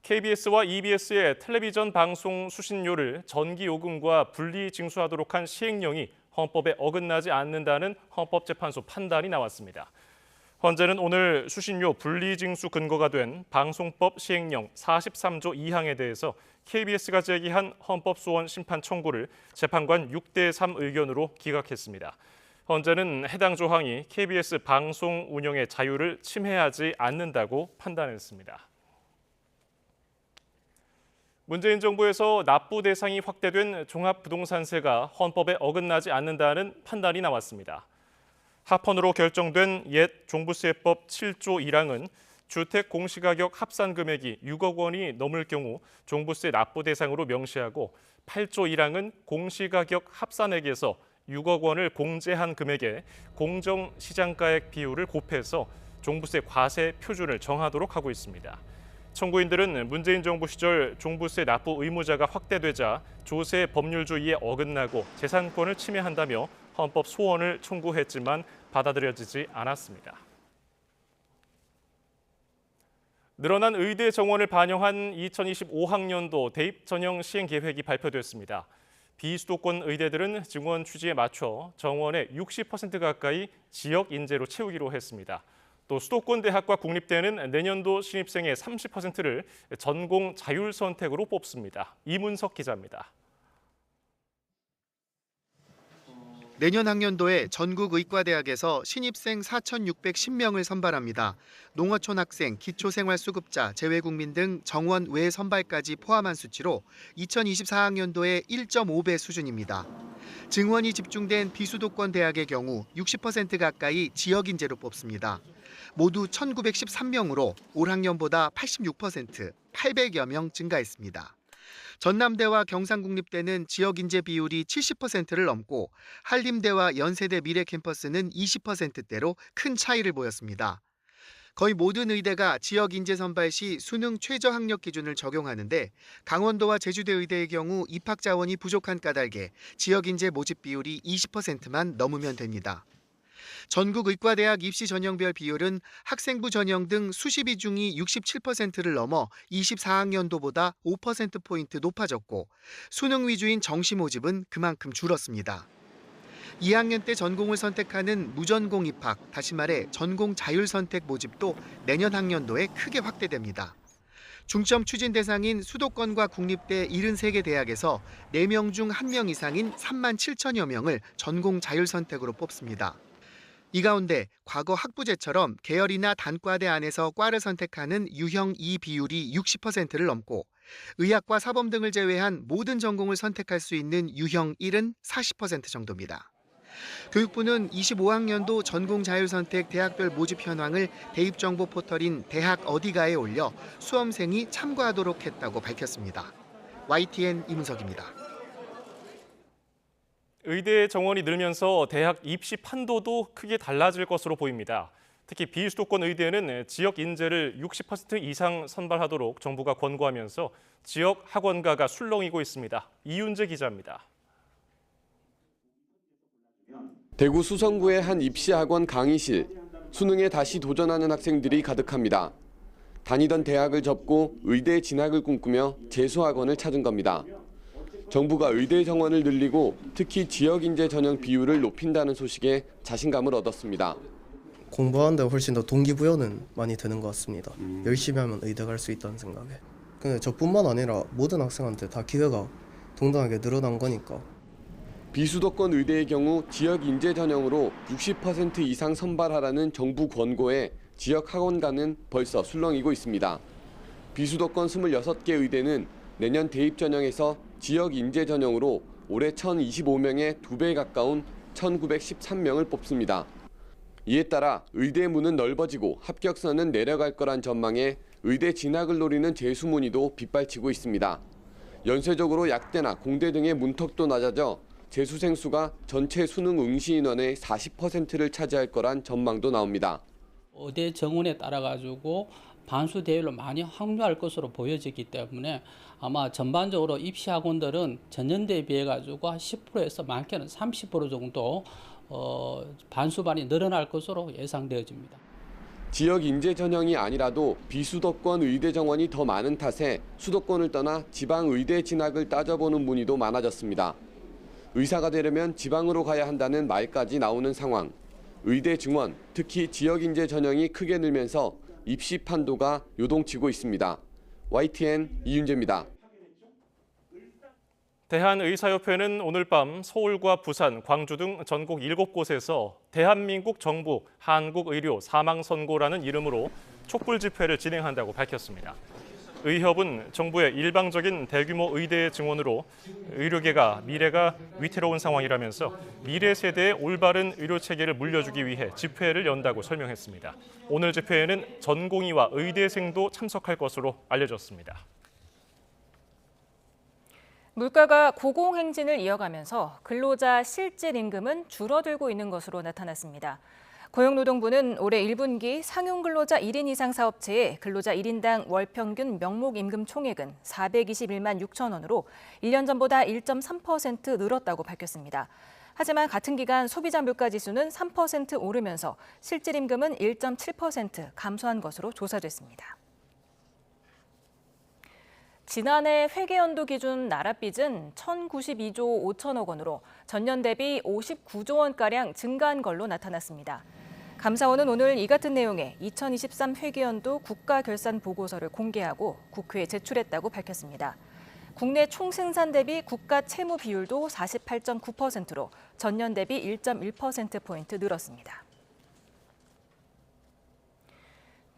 KBS와 EBS의 텔레비전 방송 수신료를 전기요금과 분리 징수하도록 한 시행령이 헌법에 어긋나지 않는다는 헌법재판소 판단이 나왔습니다. 헌재는 오늘 수신료 분리징수 근거가 된 방송법 시행령 43조 2항에 대해서 KBS가 제기한 헌법소원 심판 청구를 재판관 6대3 의견으로 기각했습니다. 헌재는 해당 조항이 KBS 방송 운영의 자유를 침해하지 않는다고 판단했습니다. 문재인 정부에서 납부 대상이 확대된 종합부동산세가 헌법에 어긋나지 않는다는 판단이 나왔습니다. 합헌으로 결정된 옛 종부세법 7조 1항은 주택 공시가격 합산 금액이 6억 원이 넘을 경우 종부세 납부 대상으로 명시하고 8조 1항은 공시가격 합산액에서 6억 원을 공제한 금액에 공정시장가액 비율을 곱해서 종부세 과세 표준을 정하도록 하고 있습니다. 청구인들은 문재인 정부 시절 종부세 납부 의무자가 확대되자 조세 법률주의에 어긋나고 재산권을 침해한다며 헌법 소원을 청구했지만 받아들여지지 않았습니다. 늘어난 의대 정원을 반영한 2025학년도 대입 전형 시행 계획이 발표됐습니다. 비수도권 의대들은 증원 취지에 맞춰 정원의 60% 가까이 지역 인재로 채우기로 했습니다. 또 수도권 대학과 국립대는 내년도 신입생의 30%를 전공 자율 선택으로 뽑습니다. 이문석 기자입니다. 내년 학년도에 전국 의과대학에서 신입생 4,610명을 선발합니다. 농어촌 학생, 기초생활수급자, 재외국민 등 정원 외 선발까지 포함한 수치로 2024학년도에 1.5배 수준입니다. 증원이 집중된 비수도권 대학의 경우 60% 가까이 지역 인재로 뽑습니다. 모두 1,913명으로 올 학년보다 86%, 800여 명 증가했습니다. 전남대와 경상국립대는 지역 인재 비율이 70%를 넘고 한림대와 연세대 미래캠퍼스는 20%대로 큰 차이를 보였습니다. 거의 모든 의대가 지역 인재 선발 시 수능 최저 학력 기준을 적용하는데 강원도와 제주대 의대의 경우 입학 자원이 부족한 까닭에 지역 인재 모집 비율이 20%만 넘으면 됩니다. 전국 의과대학 입시 전형별 비율은 학생부 전형 등 수시비 중이 67%를 넘어 24학년도보다 5%포인트 높아졌고 수능 위주인 정시 모집은 그만큼 줄었습니다. 2학년 때 전공을 선택하는 무전공 입학, 다시 말해 전공 자율 선택 모집도 내년 학년도에 크게 확대됩니다. 중점 추진 대상인 수도권과 국립대 73개 대학에서 4명 중 1명 이상인 3만 7천여 명을 전공 자율 선택으로 뽑습니다. 이 가운데 과거 학부제처럼 계열이나 단과대 안에서 과를 선택하는 유형 2 비율이 60%를 넘고 의학과 사범 등을 제외한 모든 전공을 선택할 수 있는 유형 1은 40% 정도입니다. 교육부는 25학년도 전공 자율선택 대학별 모집 현황을 대입정보 포털인 대학 어디가에 올려 수험생이 참고하도록 했다고 밝혔습니다. YTN 이문석입니다. 의대 정원이 늘면서 대학 입시 판도도 크게 달라질 것으로 보입니다. 특히 비수도권 의대는 지역 인재를 60% 이상 선발하도록 정부가 권고하면서 지역 학원가가 술렁이고 있습니다. 이윤재 기자입니다. 대구 수성구의 한 입시학원 강의실, 수능에 다시 도전하는 학생들이 가득합니다. 다니던 대학을 접고 의대 진학을 꿈꾸며 재수학원을 찾은 겁니다. 정부가 의대 정원을 늘리고 특히 지역 인재 전형 비율을 높인다는 소식에 자신감을 얻었습니다. 공부하는데 훨씬 더 동기부여는 많이 되는 것 같습니다. 열심히 하면 의대 갈 수 있다는 생각에. 근데 저뿐만 아니라 모든 학생한테 다 기회가 동등하게 늘어난 거니까. 비수도권 의대의 경우 지역 인재 전형으로 60% 이상 선발하라는 정부 권고에 지역 학원가는 벌써 술렁이고 있습니다. 비수도권 26개 의대는 내년 대입 전형에서 지역 인재 전형으로 올해 1,025명의 2배 가까운 1,913명을 뽑습니다. 이에 따라 의대 문은 넓어지고 합격선은 내려갈 거란 전망에 의대 진학을 노리는 재수 문의도 빗발치고 있습니다. 연쇄적으로 약대나 공대 등의 문턱도 낮아져 재수생 수가 전체 수능 응시 인원의 40%를 차지할 거란 전망도 나옵니다. 의대 정원에 따라 가지고 반수 대율로 많이 확률할 것으로 보여지기 때문에 아마 전반적으로 입시 학원들은 전년대에 비해 가지고 한 10%에서 많게는 30% 정도 반수반이 늘어날 것으로 예상되어집니다. 지역 인재 전형이 아니라도 비수도권 의대 정원이 더 많은 탓에 수도권을 떠나 지방 의대 진학을 따져보는 문의도 많아졌습니다. 의사가 되려면 지방으로 가야 한다는 말까지 나오는 상황. 의대 증원, 특히 지역 인재 전형이 크게 늘면서 입시 판도가 요동치고 있습니다. YTN 이윤재입니다. 대한의사협회는 오늘 밤 서울과 부산, 광주 등 전국 7곳에서 대한민국 정부 한국의료 사망선고라는 이름으로 촛불 집회를 진행한다고 밝혔습니다. 의협은 정부의 일방적인 대규모 의대 증원으로 의료계가 미래가 위태로운 상황이라면서 미래 세대의 올바른 의료체계를 물려주기 위해 집회를 연다고 설명했습니다. 오늘 집회에는 전공의와 의대생도 참석할 것으로 알려졌습니다. 물가가 고공행진을 이어가면서 근로자 실질 임금은 줄어들고 있는 것으로 나타났습니다. 고용노동부는 올해 1분기 상용근로자 1인 이상 사업체의 근로자 1인당 월평균 명목임금 총액은 421만 6천 원으로 1년 전보다 1.3% 늘었다고 밝혔습니다. 하지만 같은 기간 소비자 물가지수는 3% 오르면서 실질임금은 1.7% 감소한 것으로 조사됐습니다. 지난해 회계연도 기준 나랏빚은 1,092조 5천억 원으로 전년 대비 59조 원가량 증가한 걸로 나타났습니다. 감사원은 오늘 이 같은 내용의 2023 회계연도 국가결산보고서를 공개하고 국회에 제출했다고 밝혔습니다. 국내 총생산 대비 국가 채무 비율도 48.9%로 전년 대비 1.1%포인트 늘었습니다.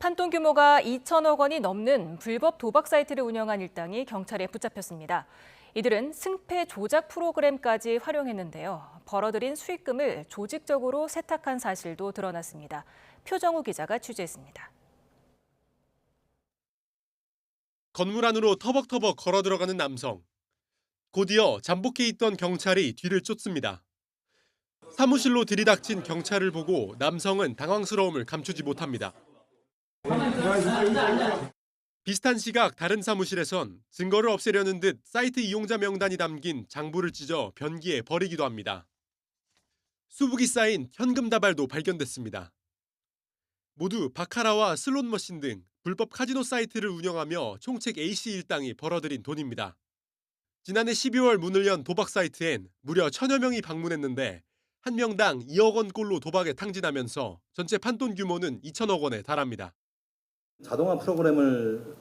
판돈 규모가 2천억 원이 넘는 불법 도박 사이트를 운영한 일당이 경찰에 붙잡혔습니다. 이들은 승패 조작 프로그램까지 활용했는데요. 벌어들인 수익금을 조직적으로 세탁한 사실도 드러났습니다. 표정우 기자가 취재했습니다. 건물 안으로 터벅터벅 걸어 들어가는 남성. 곧이어 잠복해 있던 경찰이 뒤를 쫓습니다. 사무실로 들이닥친 경찰을 보고 남성은 당황스러움을 감추지 못합니다. 비슷한 시각 다른 사무실에선 증거를 없애려는 듯 사이트 이용자 명단이 담긴 장부를 찢어 변기에 버리기도 합니다. 수북이 쌓인 현금 다발도 발견됐습니다. 모두 바카라와 슬롯머신 등 불법 카지노 사이트를 운영하며 총책 A씨 일당이 벌어들인 돈입니다. 지난해 12월 문을 연 도박 사이트엔 무려 1,000여 명이 방문했는데 한 명당 2억 원꼴로 도박에 탕진하면서 전체 판돈 규모는 2천억 원에 달합니다. 자동화 프로그램을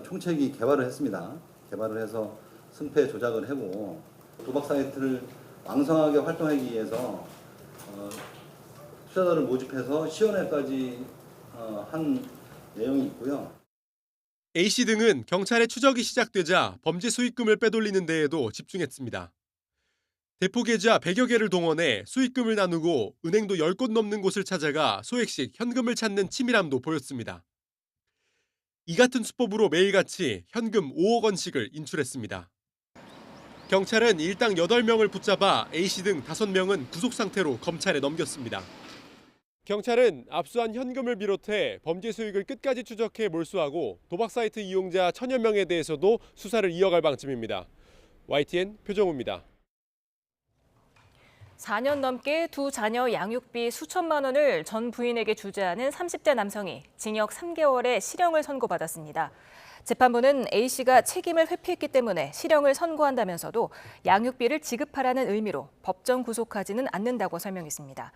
총책이 개발을 했습니다. 개발을 해서 승패 조작을 하고 도박 사이트를 왕성하게 활동하기 위해서 투자자를 모집해서 시연회까지 한 내용이 있고요. A씨 등은 경찰의 추적이 시작되자 범죄 수익금을 빼돌리는 데에도 집중했습니다. 대포 계좌 100여 개를 동원해 수익금을 나누고 은행도 10곳 넘는 곳을 찾아가 소액씩 현금을 찾는 치밀함도 보였습니다. 이 같은 수법으로 매일같이 현금 5억 원씩을 인출했습니다. 경찰은 일당 8명을 붙잡아 A씨 등 5명은 구속 상태로 검찰에 넘겼습니다. 경찰은 압수한 현금을 비롯해 범죄 수익을 끝까지 추적해 몰수하고 도박 사이트 이용자 1,000여 명에 대해서도 수사를 이어갈 방침입니다. YTN 표정우입니다. 4년 넘게 두 자녀 양육비 수천만 원을 전 부인에게 주재하는 30대 남성이 징역 3개월의 실형을 선고받았습니다. 재판부는 A씨가 책임을 회피했기 때문에 실형을 선고한다면서도 양육비를 지급하라는 의미로 법정 구속하지는 않는다고 설명했습니다.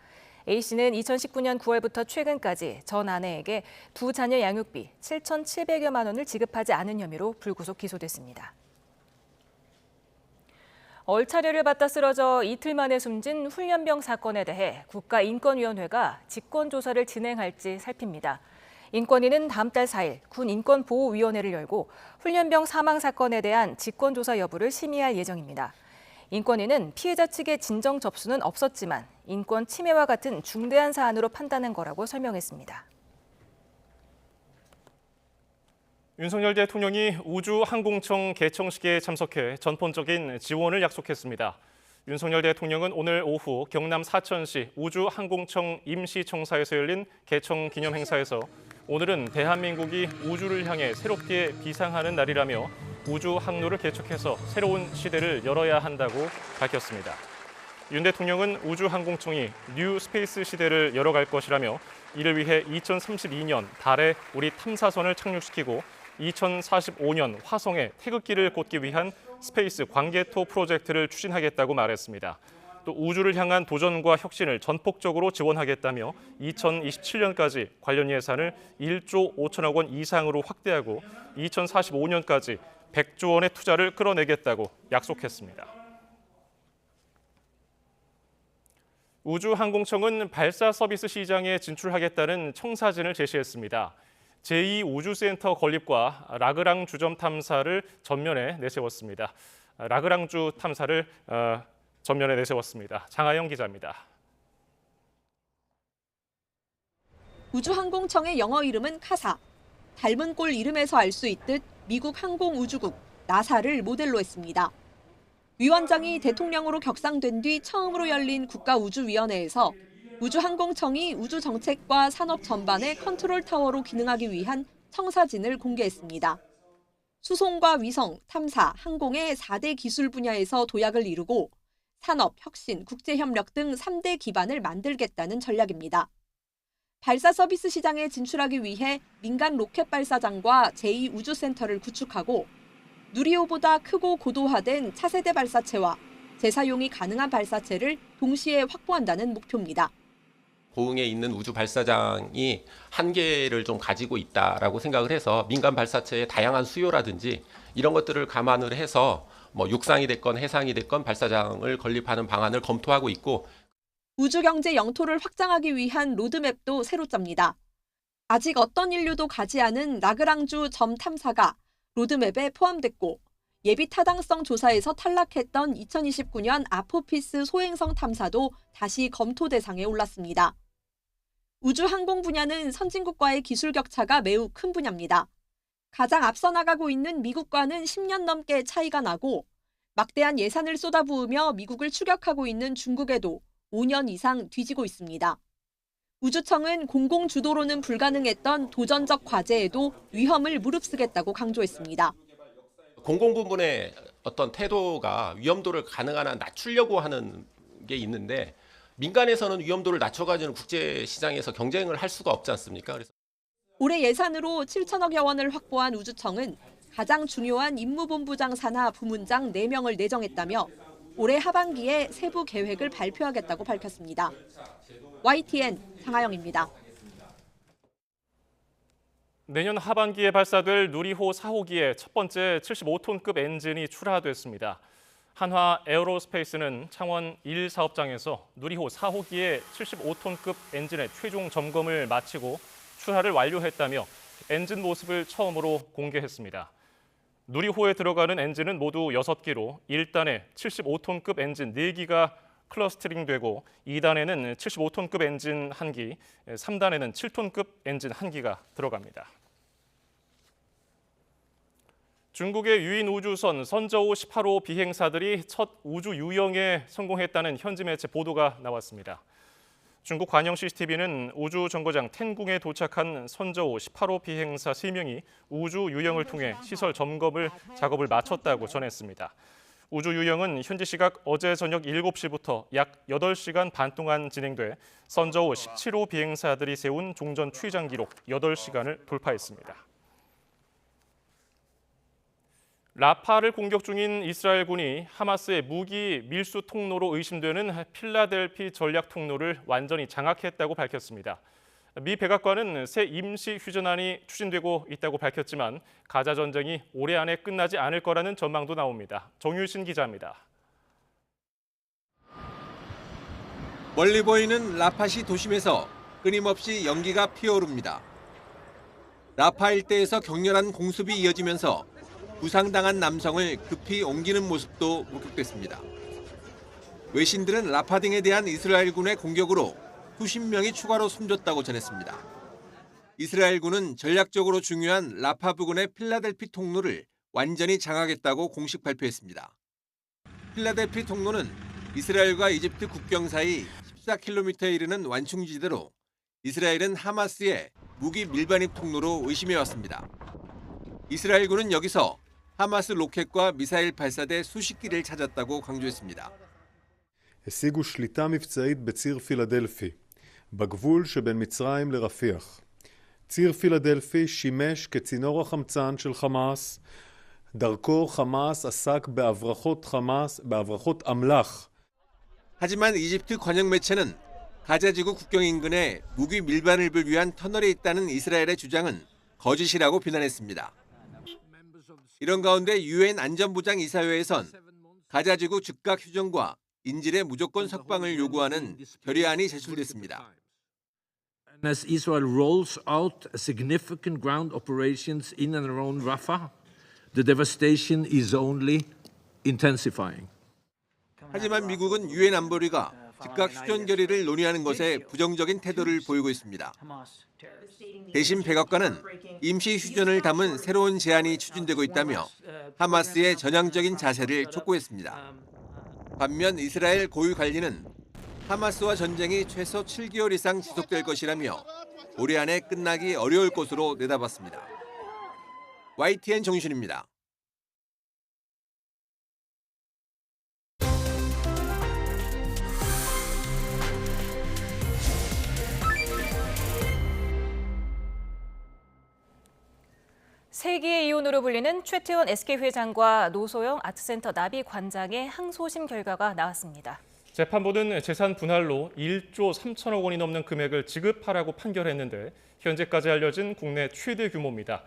A씨는 2019년 9월부터 최근까지 전 아내에게 두 자녀 양육비 7,700여만 원을 지급하지 않은 혐의로 불구속 기소됐습니다. 얼차려를 받다 쓰러져 이틀 만에 숨진 훈련병 사건에 대해 국가인권위원회가 직권조사를 진행할지 살핍니다. 인권위는 다음 달 4일 군인권보호위원회를 열고 훈련병 사망 사건에 대한 직권조사 여부를 심의할 예정입니다. 인권위는 피해자 측의 진정 접수는 없었지만 인권 침해와 같은 중대한 사안으로 판단한 거라고 설명했습니다. 윤석열 대통령이 우주항공청 개청식에 참석해 전폭적인 지원을 약속했습니다. 윤석열 대통령은 오늘 오후 경남 사천시 우주항공청 임시청사에서 열린 개청 기념 행사에서 오늘은 대한민국이 우주를 향해 새롭게 비상하는 날이라며 우주 항로를 개척해서 새로운 시대를 열어야 한다고 밝혔습니다. 윤 대통령은 우주항공청이 뉴 스페이스 시대를 열어갈 것이라며 이를 위해 2032년 달에 우리 탐사선을 착륙시키고 2045년 화성에 태극기를 꽂기 위한 스페이스 광개토 프로젝트를 추진하겠다고 말했습니다. 또 우주를 향한 도전과 혁신을 전폭적으로 지원하겠다며 2027년까지 관련 예산을 1조 5천억 원 이상으로 확대하고 2045년까지 100조 원의 투자를 끌어내겠다고 약속했습니다. 우주항공청은 발사 서비스 시장에 진출하겠다는 청사진을 제시했습니다. 제2우주센터 건립과 라그랑주 점 탐사를 전면에 내세웠습니다. 라그랑주 탐사를 전면에 내세웠습니다. 장하영 기자입니다. 우주항공청의 영어 이름은 카사. 닮은 꼴 이름에서 알 수 있듯 미국 항공우주국 나사를 모델로 했습니다. 위원장이 대통령으로 격상된 뒤 처음으로 열린 국가우주위원회에서 우주항공청이 우주정책과 산업 전반의 컨트롤 타워로 기능하기 위한 청사진을 공개했습니다. 수송과 위성, 탐사, 항공의 4대 기술 분야에서 도약을 이루고 산업, 혁신, 국제협력 등 3대 기반을 만들겠다는 전략입니다. 발사 서비스 시장에 진출하기 위해 민간 로켓 발사장과 제2우주센터를 구축하고 누리호보다 크고 고도화된 차세대 발사체와 재사용이 가능한 발사체를 동시에 확보한다는 목표입니다. 고흥에 있는 우주 발사장이 한계를 좀 가지고 있다라고 생각을 해서 민간 발사체의 다양한 수요라든지 이런 것들을 감안을 해서 육상이 됐건 해상이 됐건 발사장을 건립하는 방안을 검토하고 있고 우주경제 영토를 확장하기 위한 로드맵도 새로 짭니다. 아직 어떤 인류도 가지 않은 라그랑주 점 탐사가 로드맵에 포함됐고 예비 타당성 조사에서 탈락했던 2029년 아포피스 소행성 탐사도 다시 검토 대상에 올랐습니다. 우주항공 분야는 선진국과의 기술 격차가 매우 큰 분야입니다. 가장 앞서 나가고 있는 미국과는 10년 넘게 차이가 나고 막대한 예산을 쏟아부으며 미국을 추격하고 있는 중국에도 5년 이상 뒤지고 있습니다. 우주청은 공공주도로는 불가능했던 도전적 과제에도 위험을 무릅쓰겠다고 강조했습니다. 공공부문의 어떤 태도가 위험도를 가능한 한 낮추려고 하는 게 있는데 민간에서는 위험도를 낮춰가지고 국제시장에서 경쟁을 할 수가 없지 않습니까? 그래서 올해 예산으로 7천억여 원을 확보한 우주청은 가장 중요한 임무본부장 산하 부문장 4명을 내정했다며 올해 하반기에 세부 계획을 발표하겠다고 밝혔습니다. YTN 장하영입니다. 내년 하반기에 발사될 누리호 4호기의 첫 번째 75톤급 엔진이 출하됐습니다. 한화 에어로스페이스는 창원 1 사업장에서 누리호 4호기의 75톤급 엔진의 최종 점검을 마치고 출하를 완료했다며 엔진 모습을 처음으로 공개했습니다. 누리호에 들어가는 엔진은 모두 6기로 1단에 75톤급 엔진 4기가 클러스터링되고 2단에는 75톤급 엔진 1기, 3단에는 7톤급 엔진 1기가 들어갑니다. 중국의 유인 우주선 선저우 18호 비행사들이 첫 우주 유영에 성공했다는 현지 매체 보도가 나왔습니다. 중국 관영 CCTV는 우주 정거장 텐궁에 도착한 선저우 18호 비행사 3명이 우주 유영을 통해 시설 점검을 작업을 마쳤다고 전했습니다. 우주 유영은 현지 시각 어제 저녁 7시부터 약 8시간 반 동안 진행돼 선저우 17호 비행사들이 세운 종전 취장 기록 8시간을 돌파했습니다. 라파를 공격 중인 이스라엘군이 하마스의 무기 밀수 통로로 의심되는 필라델피 전략 통로를 완전히 장악했다고 밝혔습니다. 미 백악관은 새 임시 휴전안이 추진되고 있다고 밝혔지만 가자 전쟁이 올해 안에 끝나지 않을 거라는 전망도 나옵니다. 정유신 기자입니다. 멀리 보이는 라파시 도심에서 끊임없이 연기가 피어오릅니다. 라파 일대에서 격렬한 공습이 이어지면서 부상당한 남성을 급히 옮기는 모습도 목격됐습니다. 외신들은 라파 등에 대한 이스라엘군의 공격으로 수십 명이 추가로 숨졌다고 전했습니다. 이스라엘군은 전략적으로 중요한 라파 부근의 필라델피 통로를 완전히 장악했다고 공식 발표했습니다. 필라델피 통로는 이스라엘과 이집트 국경 사이 14km에 이르는 완충지대로 이스라엘은 하마스의 무기 밀반입 통로로 의심해왔습니다. 이스라엘군은 여기서 하마스 로켓과 미사일 발사대 수십 기를 찾았다고 강조했습니다. השיגו שליטה מבצעית בציר פילדלפי, בגבול שבין מצרים לרפיח. ציר פילדלפי שימש כצינור החמצן של חמאס, דרכו חמאס עסק בהברחות אמל"ח. 하지만 이집트 관영 매체는 가자지구 국경 인근에 무기 밀반입을 위한 터널이 있다는 이스라엘의 주장은 거짓이라고 비난했습니다. 이런 가운데 유엔 안전보장 이사회에선 가자지구 즉각 휴전과 인질의 무조건 석방을 요구하는 결의안이 제출됐습니다. As Israel rolls out significant ground operations in and around Rafah, the devastation is only intensifying. 하지만 미국은 유엔 안보리가 즉각 휴전 결의를 논의하는 것에 부정적인 태도를 보이고 있습니다. 대신 백악관은 임시 휴전을 담은 새로운 제안이 추진되고 있다며 하마스의 전향적인 자세를 촉구했습니다. 반면 이스라엘 고위 관리는 하마스와 전쟁이 최소 7개월 이상 지속될 것이라며 올해 안에 끝나기 어려울 것으로 내다봤습니다. YTN 정윤입니다. 세기의 이혼으로 불리는 최태원 SK회장과 노소영 아트센터 나비 관장의 항소심 결과가 나왔습니다. 재판부는 재산 분할로 1조 3천억 원이 넘는 금액을 지급하라고 판결했는데 현재까지 알려진 국내 최대 규모입니다.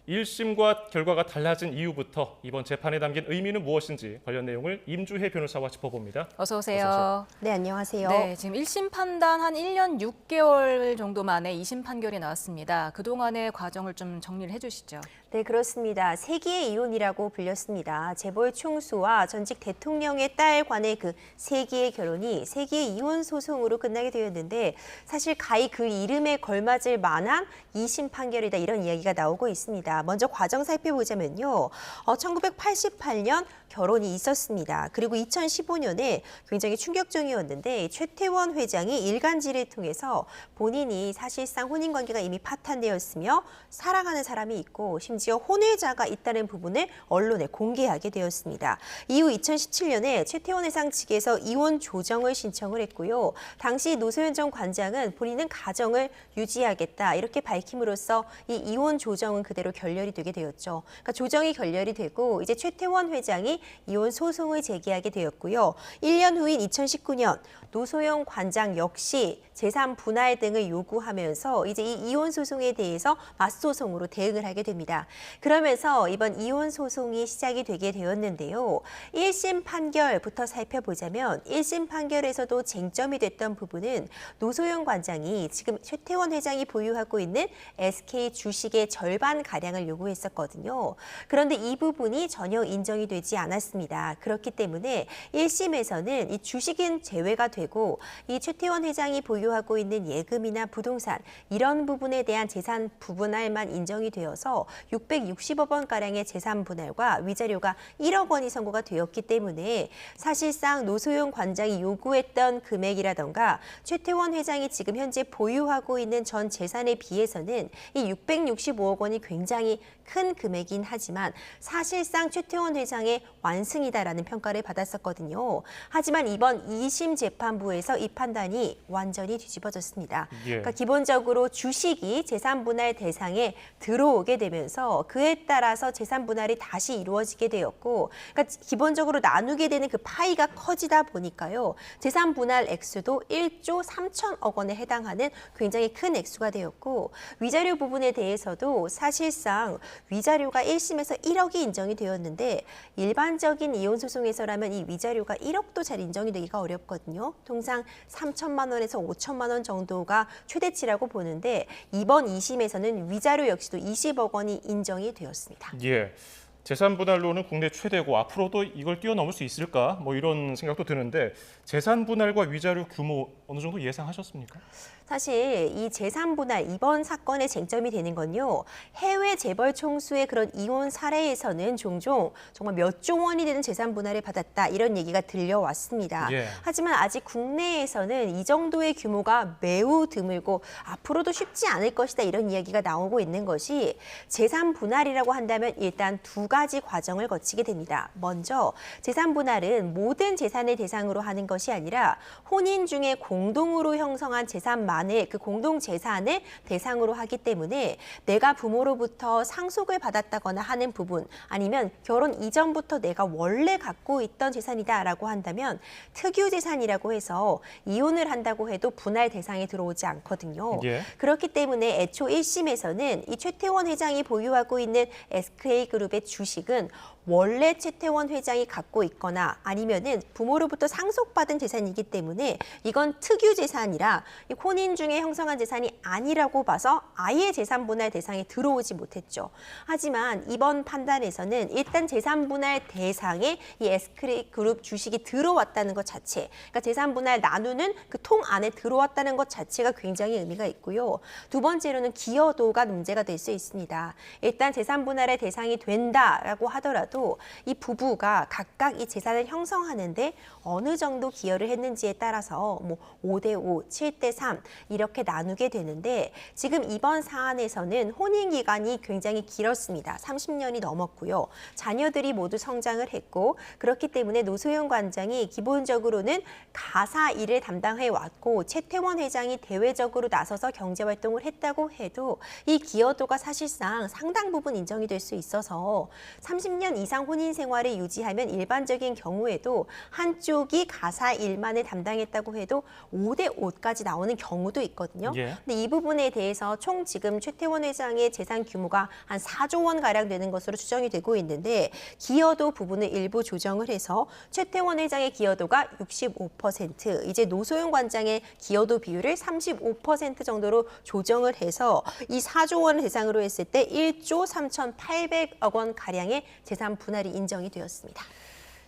1심과 결과가 달라진 이유부터 이번 재판에 담긴 의미는 무엇인지 관련 내용을 임주혜 변호사와 짚어봅니다. 어서 오세요. 네, 안녕하세요. 네, 지금 1심 판단 한 1년 6개월 정도 만에 2심 판결이 나왔습니다. 그동안의 과정을 좀 정리를 해주시죠. 네, 그렇습니다. 세기의 이혼이라고 불렸습니다. 재벌 총수와 전직 대통령의 딸 간의 그 세기의 결혼이 세기의 이혼 소송으로 끝나게 되었는데 사실 가히 그 이름에 걸맞을 만한 2심 판결이다 이런 이야기가 나오고 있습니다. 먼저 과정 살펴보자면요. 1988년 결혼이 있었습니다. 그리고 2015년에 굉장히 충격적이었는데 최태원 회장이 일간지를 통해서 본인이 사실상 혼인관계가 이미 파탄되었으며 사랑하는 사람이 있고 심지어 혼외자가 있다는 부분을 언론에 공개하게 되었습니다. 이후 2017년에 최태원 회장 측에서 이혼 조정을 신청을 했고요. 당시 노소연 전 관장은 본인은 가정을 유지하겠다 이렇게 밝힘으로써 이 이혼 조정은 그대로 결렬이 되게 되었죠. 그러니까 조정이 결렬이 되고 이제 최태원 회장이 이혼 소송을 제기하게 되었고요. 1년 후인 2019년 노소영 관장 역시 재산 분할 등을 요구하면서 이제 이 이혼 소송에 대해서 맞소송으로 대응을 하게 됩니다. 그러면서 이번 이혼 소송이 시작이 되게 되었는데요. 1심 판결부터 살펴보자면 1심 판결에서도 쟁점이 됐던 부분은 노소영 관장이 지금 최태원 회장이 보유하고 있는 SK 주식의 절반가량을 요구했었거든요. 그런데 이 부분이 전혀 인정이 되지 않았습니다. 그렇기 때문에 1심에서는 이 주식은 제외가 되고 이 최태원 회장이 보유하고 있는 예금이나 부동산 이런 부분에 대한 재산 부분할만 인정이 되어서 660억 원가량의 재산 분할과 위자료가 1억 원이 선고가 되었기 때문에 사실상 노소영 관장이 요구했던 금액이라던가 최태원 회장이 지금 현재 보유하고 있는 전 재산에 비해서는 이 665억 원이 굉장히 큰 금액이긴 하지만 사실상 최태원 회장의 완승이다라는 평가를 받았었거든요. 하지만 이번 2심 재판부에서 이 판단이 완전히 뒤집어졌습니다. 그러니까 기본적으로 주식이 재산 분할 대상에 들어오게 되면서 그에 따라서 재산 분할이 다시 이루어지게 되었고 그러니까 기본적으로 나누게 되는 그 파이가 커지다 보니까요. 재산 분할 액수도 1조 3천억 원에 해당하는 굉장히 큰 액수가 되었고 위자료 부분에 대해서도 사실상 위자료가 1심에서 1억이 인정이 되었는데 일반적인 이혼 소송에서라면 이 위자료가 1억도 잘 인정이 되기가 어렵거든요. 통상 3천만 원에서 5천만 원 정도가 최대치라고 보는데 이번 2심에서는 위자료 역시도 20억 원이 인정이 되었습니다. 예. 재산 분할로는 국내 최대고 앞으로도 이걸 뛰어넘을 수 있을까? 뭐 이런 생각도 드는데 재산 분할과 위자료 규모 어느 정도 예상하셨습니까? 사실 이 재산분할 이번 사건의 쟁점이 되는 건요. 해외 재벌 총수의 그런 이혼 사례에서는 종종 정말 몇 조 원이 되는 재산분할을 받았다 이런 얘기가 들려왔습니다. 예. 하지만 아직 국내에서는 이 정도의 규모가 매우 드물고 앞으로도 쉽지 않을 것이다 이런 이야기가 나오고 있는 것이 재산분할이라고 한다면 일단 두 가지 과정을 거치게 됩니다. 먼저 재산분할은 모든 재산을 대상으로 하는 것이 아니라 혼인 중에 공동으로 형성한 재산만을 그 공동 재산을 대상으로 하기 때문에 내가 부모로부터 상속을 받았다거나 하는 부분 아니면 결혼 이전부터 내가 원래 갖고 있던 재산이다라고 한다면 특유 재산이라고 해서 이혼을 한다고 해도 분할 대상에 들어오지 않거든요. 예. 그렇기 때문에 애초 1심에서는 이 최태원 회장이 보유하고 있는 SK그룹의 주식은 원래 최태원 회장이 갖고 있거나 아니면은 부모로부터 상속받은 재산이기 때문에 이건 특유 재산이라 혼인 중에 형성한 재산이 아니라고 봐서 아예 재산분할 대상에 들어오지 못했죠. 하지만 이번 판단에서는 일단 재산분할 대상에 이 SK그룹 주식이 들어왔다는 것 자체, 그러니까 재산분할 나누는 그 통 안에 들어왔다는 것 자체가 굉장히 의미가 있고요. 두 번째로는 기여도가 문제가 될 수 있습니다. 일단 재산분할의 대상이 된다라고 하더라도 이 부부가 각각 이 재산을 형성하는데 어느 정도 기여를 했는지에 따라서 뭐 5대5, 7대3 이렇게 나누게 되는데 지금 이번 사안에서는 혼인 기간이 굉장히 길었습니다. 30년이 넘었고요. 자녀들이 모두 성장을 했고 그렇기 때문에 노소영 관장이 기본적으로는 가사 일을 담당해 왔고 최태원 회장이 대외적으로 나서서 경제활동을 했다고 해도 이 기여도가 사실상 상당 부분 인정이 될 수 있어서 30년 이상 혼인 생활을 유지하면 일반적인 경우에도 한쪽이 가사 일만을 담당했다고 해도 5대5까지 나오는 경우도 있거든요. 예. 근데 이 부분에 대해서 총 지금 최태원 회장의 재산 규모가 한 4조 원 가량 되는 것으로 추정이 되고 있는데 기여도 부분을 일부 조정을 해서 최태원 회장의 기여도가 65%, 이제 노소영 관장의 기여도 비율을 35% 정도로 조정을 해서 이 4조 원을 대상으로 했을 때 1조 3,800억 원 가량의 재산 분할이 인정이 되었습니다.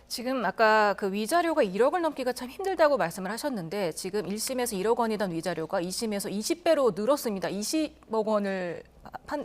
지금 아까 그 위자료가 1억을 넘기가 참 힘들다고 말씀을 하셨는데 지금 1심에서 1억 원이던 위자료가 2심에서 20배로 늘었습니다. 20억 원을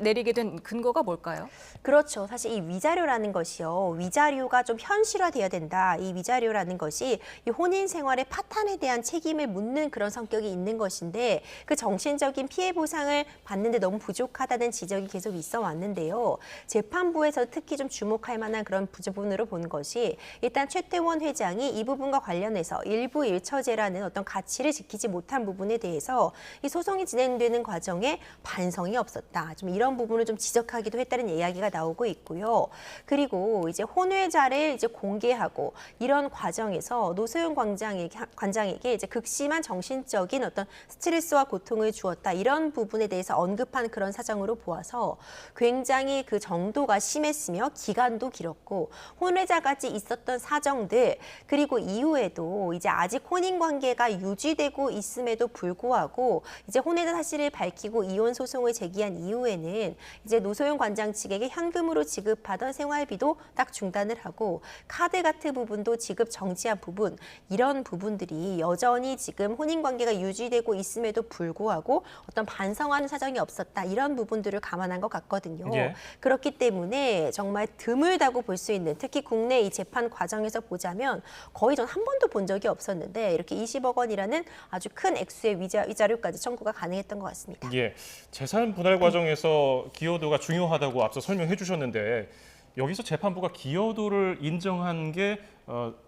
내리게 된 근거가 뭘까요? 그렇죠. 사실 이 위자료라는 것이요. 위자료가 좀 현실화돼야 된다. 이 위자료라는 것이 이 혼인 생활의 파탄에 대한 책임을 묻는 그런 성격이 있는 것인데 그 정신적인 피해 보상을 받는데 너무 부족하다는 지적이 계속 있어 왔는데요. 재판부에서 특히 좀 주목할 만한 그런 부분으로 본 것이 일단 최태원 회장이 이 부분과 관련해서 일부 일처제라는 어떤 가치를 지키지 못한 부분에 대해서 이 소송이 진행되는 과정에 반성이 없었다. 좀 이런 부분을 좀 지적하기도 했다는 이야기가 나오고 있고요. 그리고 이제 혼외자를 이제 공개하고 이런 과정에서 노소영 관장에게 이제 극심한 정신적인 어떤 스트레스와 고통을 주었다. 이런 부분에 대해서 언급한 그런 사정으로 보아서 굉장히 그 정도가 심했으며 기간도 길었고 혼외자까지 있었던 사정들 그리고 이후에도 이제 아직 혼인 관계가 유지되고 있음에도 불구하고 이제 혼외자 사실을 밝히고 이혼 소송을 제기한 이후에는 이제 노소영 관장 측에게 현금으로 지급하던 생활비도 딱 중단을 하고 카드 같은 부분도 지급 정지한 부분 이런 부분들이 여전히 지금 혼인 관계가 유지되고 있음에도 불구하고 어떤 반성하는 사정이 없었다 이런 부분들을 감안한 것 같거든요. 예. 그렇기 때문에 정말 드물다고 볼 수 있는 특히 국내 이 재판 과정에서 보자면 거의 전 한 번도 본 적이 없었는데 이렇게 20억 원이라는 아주 큰 액수의 위자료까지 청구가 가능했던 것 같습니다. 예, 재산 분할 과정에서 기여도가 중요하다고 앞서 설명해 주셨는데 여기서 재판부가 기여도를 인정한 게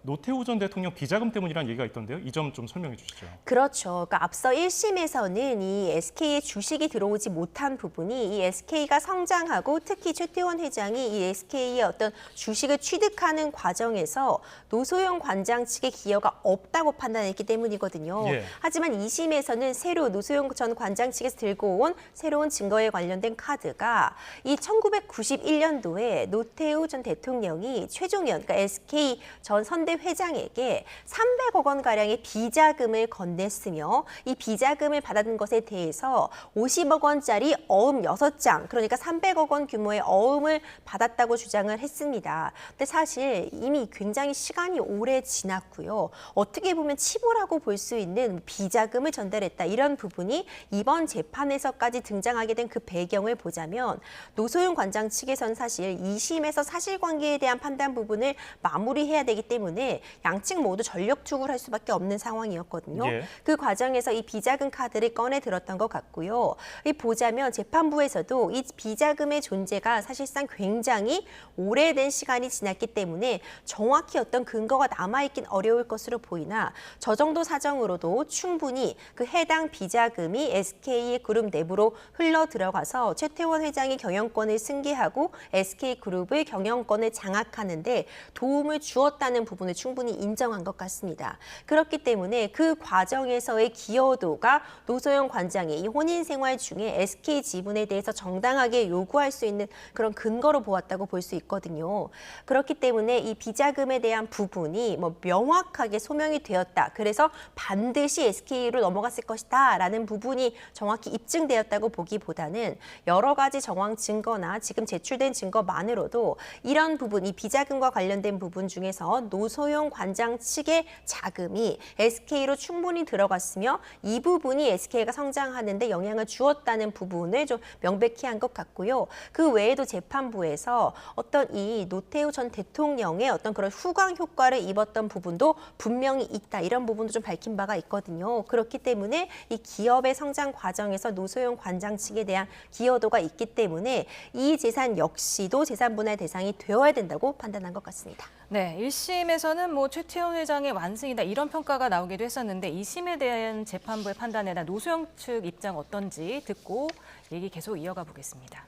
노태우 전 대통령 비자금 때문이라는 얘기가 있던데요. 이 점 좀 설명해 주시죠. 그렇죠. 그러니까 앞서 1심에서는 이 SK의 주식이 들어오지 못한 부분이 이 SK가 성장하고 특히 최태원 회장이 이 SK의 어떤 주식을 취득하는 과정에서 노소영 관장 측의 기여가 없다고 판단했기 때문이거든요. 예. 하지만 2심에서는 새로 노소영 전 관장 측에서 들고 온 새로운 증거에 관련된 카드가 이 1991년도에 노태우 전 대통령이 최종현, 그러니까 SK 전 선대 회장에게 300억 원가량의 비자금을 건넸으며 이 비자금을 받은 것에 대해서 50억 원짜리 어음 6장, 그러니까 300억 원 규모의 어음을 받았다고 주장을 했습니다. 근데 사실 이미 굉장히 시간이 오래 지났고요. 어떻게 보면 치부라고 볼 수 있는 비자금을 전달했다. 이런 부분이 이번 재판에서까지 등장하게 된 그 배경을 보자면 노소영 관장 측에선 사실 2심에서 사실관계에 대한 판단 부분을 마무리해야 되기 때문에 양측 모두 전력 투구를 할 수밖에 없는 상황이었거든요. 예. 그 과정에서 이 비자금 카드를 꺼내 들었던 것 같고요. 이 보자면 재판부에서도 이 비자금의 존재가 사실상 굉장히 오래된 시간이 지났기 때문에 정확히 어떤 근거가 남아있긴 어려울 것으로 보이나 저 정도 사정으로도 충분히 그 해당 비자금이 SK그룹 내부로 흘러 들어가서 최태원 회장이 경영권을 승계하고 SK그룹의 경영권을 장악하는 데 도움을 주었다는 부분을 충분히 인정한 것 같습니다. 그렇기 때문에 그 과정에서의 기여도가 노소영 관장의 이 혼인 생활 중에 SK 지분에 대해서 정당하게 요구할 수 있는 그런 근거로 보았다고 볼 수 있거든요. 그렇기 때문에 이 비자금에 대한 부분이 명확하게 소명이 되었다. 그래서 반드시 SK로 넘어갔을 것이다 라는 부분이 정확히 입증되었다고 보기보다는 여러 가지 정황 증거나 지금 제출된 증거만으로도 이런 부분, 이 비자금과 관련된 부분 중에서 노소영 관장 측의 자금이 SK로 충분히 들어갔으며 이 부분이 SK가 성장하는 데 영향을 주었다는 부분을 좀 명백히 한 것 같고요. 그 외에도 재판부에서 어떤 이 노태우 전 대통령의 어떤 그런 후광 효과를 입었던 부분도 분명히 있다. 이런 부분도 좀 밝힌 바가 있거든요. 그렇기 때문에 이 기업의 성장 과정에서 노소영 관장 측에 대한 기여도가 있기 때문에 이 재산 역시도 재산 분할 대상이 되어야 된다고 판단한 것 같습니다. 네, 1심에서는 최태원 회장의 완승이다 이런 평가가 나오기도 했었는데 2심에 대한 재판부의 판단에 대한 노소영 측 입장 어떤지 듣고 얘기 계속 이어가 보겠습니다.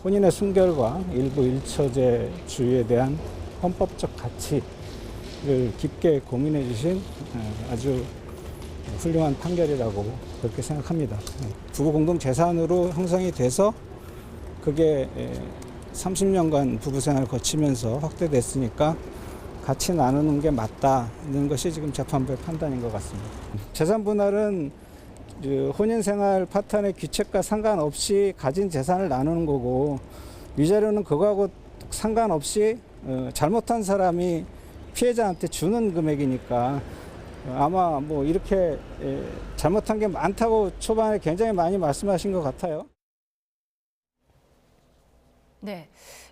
혼인의 순결과 일부 일처제주의에 대한 헌법적 가치를 깊게 고민해 주신 아주 훌륭한 판결이라고 그렇게 생각합니다. 부부 공동 재산으로 형성이 돼서 그게 30년간 부부 생활을 거치면서 확대됐으니까 같이 나누는 게 맞다는 것이 지금 재판부의 판단인 것 같습니다. 재산 분할은 혼인 생활 파트너의 규칙과 상관없이 가진 재산을 나누는 거고 위자료는 그거하고 상관없이 잘못한 사람이 피해자한테 주는 금액이니까 아마 이렇게 잘못한 게 많다고 초반에 굉장히 많이 말씀하신 것 같아요. 네,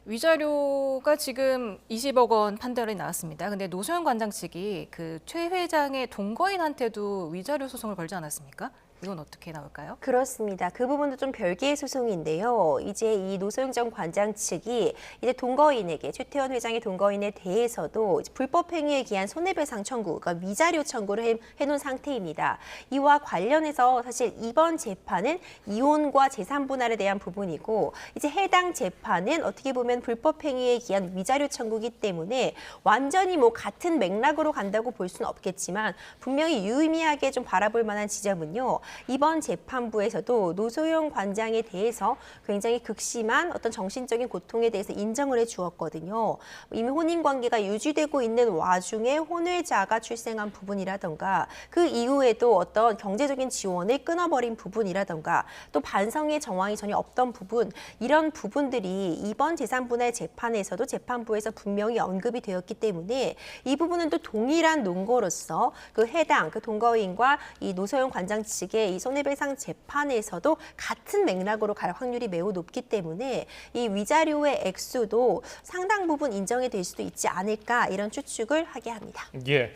위자료가 지금 20억 원 판결이 나왔습니다. 근데 노소영 관장 측이 그 최 회장의 동거인한테도 위자료 소송을 걸지 않았습니까? 이건 어떻게 나올까요? 그렇습니다. 그 부분도 좀 별개의 소송인데요. 이제 이 노소영 전 관장 측이 이제 동거인에게 최태원 회장의 동거인에 대해서도 불법 행위에 기한 손해배상 청구, 그러니까 위자료 청구를 해놓은 상태입니다. 이와 관련해서 사실 이번 재판은 이혼과 재산 분할에 대한 부분이고 이제 해당 재판은 어떻게 보면 불법 행위에 기한 위자료 청구이기 때문에 완전히 같은 맥락으로 간다고 볼 수는 없겠지만 분명히 유의미하게 좀 바라볼 만한 지점은요. 이번 재판부에서도 노소영 관장에 대해서 굉장히 극심한 어떤 정신적인 고통에 대해서 인정을 해주었거든요. 이미 혼인 관계가 유지되고 있는 와중에 혼외자가 출생한 부분이라던가 그 이후에도 어떤 경제적인 지원을 끊어버린 부분이라던가 또 반성의 정황이 전혀 없던 부분 이런 부분들이 이번 재산분할 재판에서도 재판부에서 분명히 언급이 되었기 때문에 이 부분은 또 동일한 논거로서 그 해당 그 동거인과 이 노소영 관장 측의 이 손해배상 재판에서도 같은 맥락으로 갈 확률이 매우 높기 때문에 이 위자료의 액수도 상당 부분 인정이 될 수도 있지 않을까 이런 추측을 하게 합니다. 예,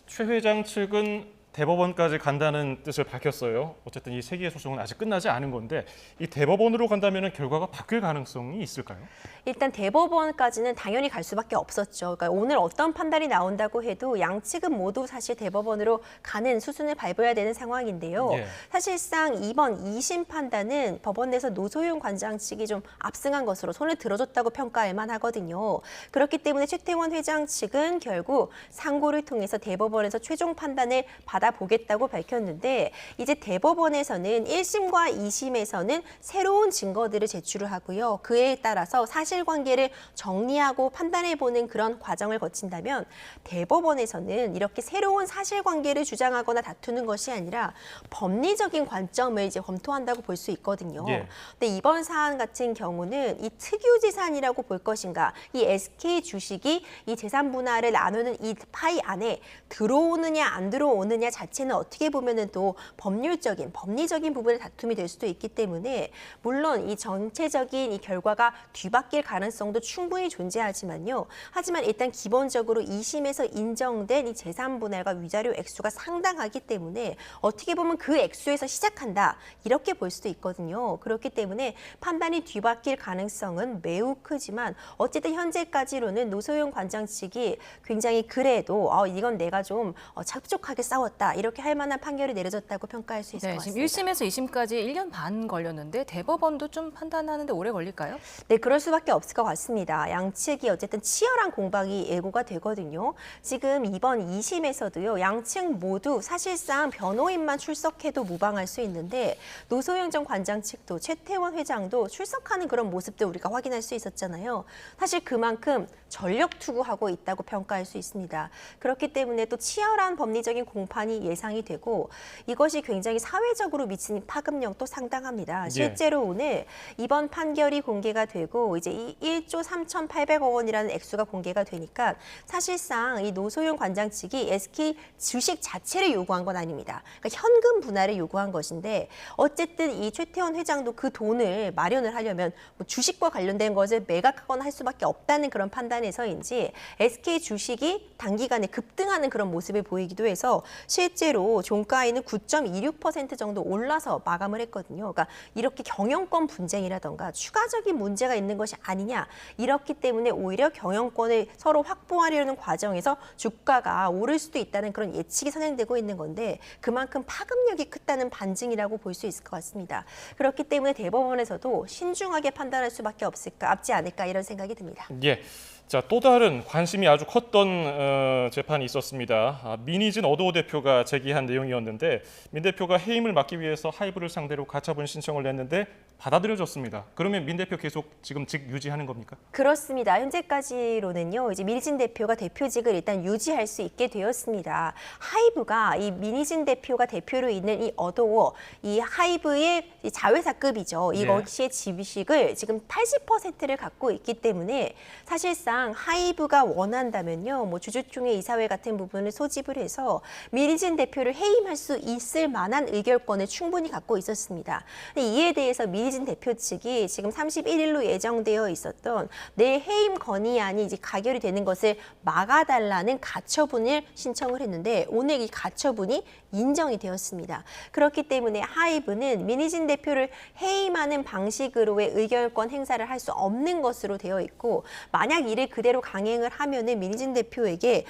최 회장 측은 대법원까지 간다는 뜻을 밝혔어요. 어쨌든 이 세 개의 소송은 아직 끝나지 않은 건데 이 대법원으로 간다면 결과가 바뀔 가능성이 있을까요? 일단 대법원까지는 당연히 갈 수밖에 없었죠. 그러니까 오늘 어떤 판단이 나온다고 해도 양측은 모두 사실 대법원으로 가는 수순을 밟아야 되는 상황인데요. 예. 사실상 이번 2심 판단은 법원 내에서 노소영 관장 측이 좀 압승한 것으로 손을 들어줬다고 평가할 만하거든요. 그렇기 때문에 최태원 회장 측은 결국 상고를 통해서 대법원에서 최종 판단을 받아 받아보겠다고 밝혔는데 이제 대법원에서는 1심과 2심에서는 새로운 증거들을 제출을 하고요. 그에 따라서 사실관계를 정리하고 판단해보는 그런 과정을 거친다면 대법원에서는 이렇게 새로운 사실관계를 주장하거나 다투는 것이 아니라 법리적인 관점을 이제 검토한다고 볼 수 있거든요. 예. 근데 이번 사안 같은 경우는 이 특유재산이라고 볼 것인가, 이 SK 주식이 이 재산 분할을 나누는 이 파이 안에 들어오느냐 안 들어오느냐 자체는 어떻게 보면은 또 법률적인, 법리적인 부분의 다툼이 될 수도 있기 때문에 물론 이 전체적인 이 결과가 뒤바뀔 가능성도 충분히 존재하지만요. 하지만 일단 기본적으로 2심에서 인정된 이 재산 분할과 위자료 액수가 상당하기 때문에 어떻게 보면 그 액수에서 시작한다 이렇게 볼 수도 있거든요. 그렇기 때문에 판단이 뒤바뀔 가능성은 매우 크지만 어쨌든 현재까지로는 노소영 관장 측이 굉장히 그래도 이건 내가 좀 착족하게 싸웠다 이렇게 할 만한 판결이 내려졌다고 평가할 수 있을 것 같습니다. 지금 1심에서 2심까지 1년 반 걸렸는데 대법원도 좀 판단하는데 오래 걸릴까요? 네, 그럴 수밖에 없을 것 같습니다. 양측이 어쨌든 치열한 공방이 예고가 되거든요. 지금 이번 2심에서도요. 양측 모두 사실상 변호인만 출석해도 무방할 수 있는데 노소영 전 관장 측도 최태원 회장도 출석하는 그런 모습도 우리가 확인할 수 있었잖아요. 사실 그만큼 전력 투구하고 있다고 평가할 수 있습니다. 그렇기 때문에 또 치열한 법리적인 공판이 예상이 되고 이것이 굉장히 사회적으로 미치는 파급력도 상당합니다. 실제로 오늘 이번 판결이 공개가 되고 이제 이 1조 3,800억 원이라는 액수가 공개가 되니까 사실상 이 노소영 관장 측이 SK 주식 자체를 요구한 건 아닙니다. 그러니까 현금 분할을 요구한 것인데 어쨌든 이 최태원 회장도 그 돈을 마련을 하려면 뭐 주식과 관련된 것을 매각하거나 할 수밖에 없다는 그런 판단에서인지 SK 주식이 단기간에 급등하는 그런 모습을 보이기도 해서 실제로 종가에는 9.26% 정도 올라서 마감을 했거든요. 그러니까 이렇게 경영권 분쟁이라던가 추가적인 문제가 있는 것이 아니냐 이렇기 때문에 오히려 경영권을 서로 확보하려는 과정에서 주가가 오를 수도 있다는 그런 예측이 선행되고 있는 건데 그만큼 파급력이 크다는 반증이라고 볼 수 있을 것 같습니다. 그렇기 때문에 대법원에서도 신중하게 판단할 수밖에 없지 않을까 이런 생각이 듭니다. 예. 자, 또 다른 관심이 아주 컸던 재판이 있었습니다. 민희진 어도어 대표가 제기한 내용이었는데 민 대표가 해임을 막기 위해서 하이브를 상대로 가처분 신청을 냈는데 받아들여졌습니다. 그러면 민 대표 계속 지금 직 유지하는 겁니까? 그렇습니다. 현재까지로는요. 이제 민희진 대표가 대표직을 일단 유지할 수 있게 되었습니다. 하이브가 이 민희진 대표가 대표로 있는 이 어도어, 이 하이브의 자회사급이죠. 이것의 지식을 지금 80%를 갖고 있기 때문에 사실상 하이브가 원한다면요, 뭐 주주총회 이사회 같은 부분을 소집을 해서 민희진 대표를 해임할 수 있을 만한 의결권을 충분히 갖고 있었습니다. 근데 이에 대해서 민희진 대표 측이 지금 31일로 예정되어 있었던 내 해임 건의안이 이제 가결이 되는 것을 막아달라는 가처분을 신청을 했는데 오늘 이 가처분이 인정이 되었습니다. 그렇기 때문에 하이브는 민희진 대표를 해임하는 방식으로의 의결권 행사를 할 수 없는 것으로 되어 있고 만약 이를 그대로 강행을 하면은 민희진 대표에게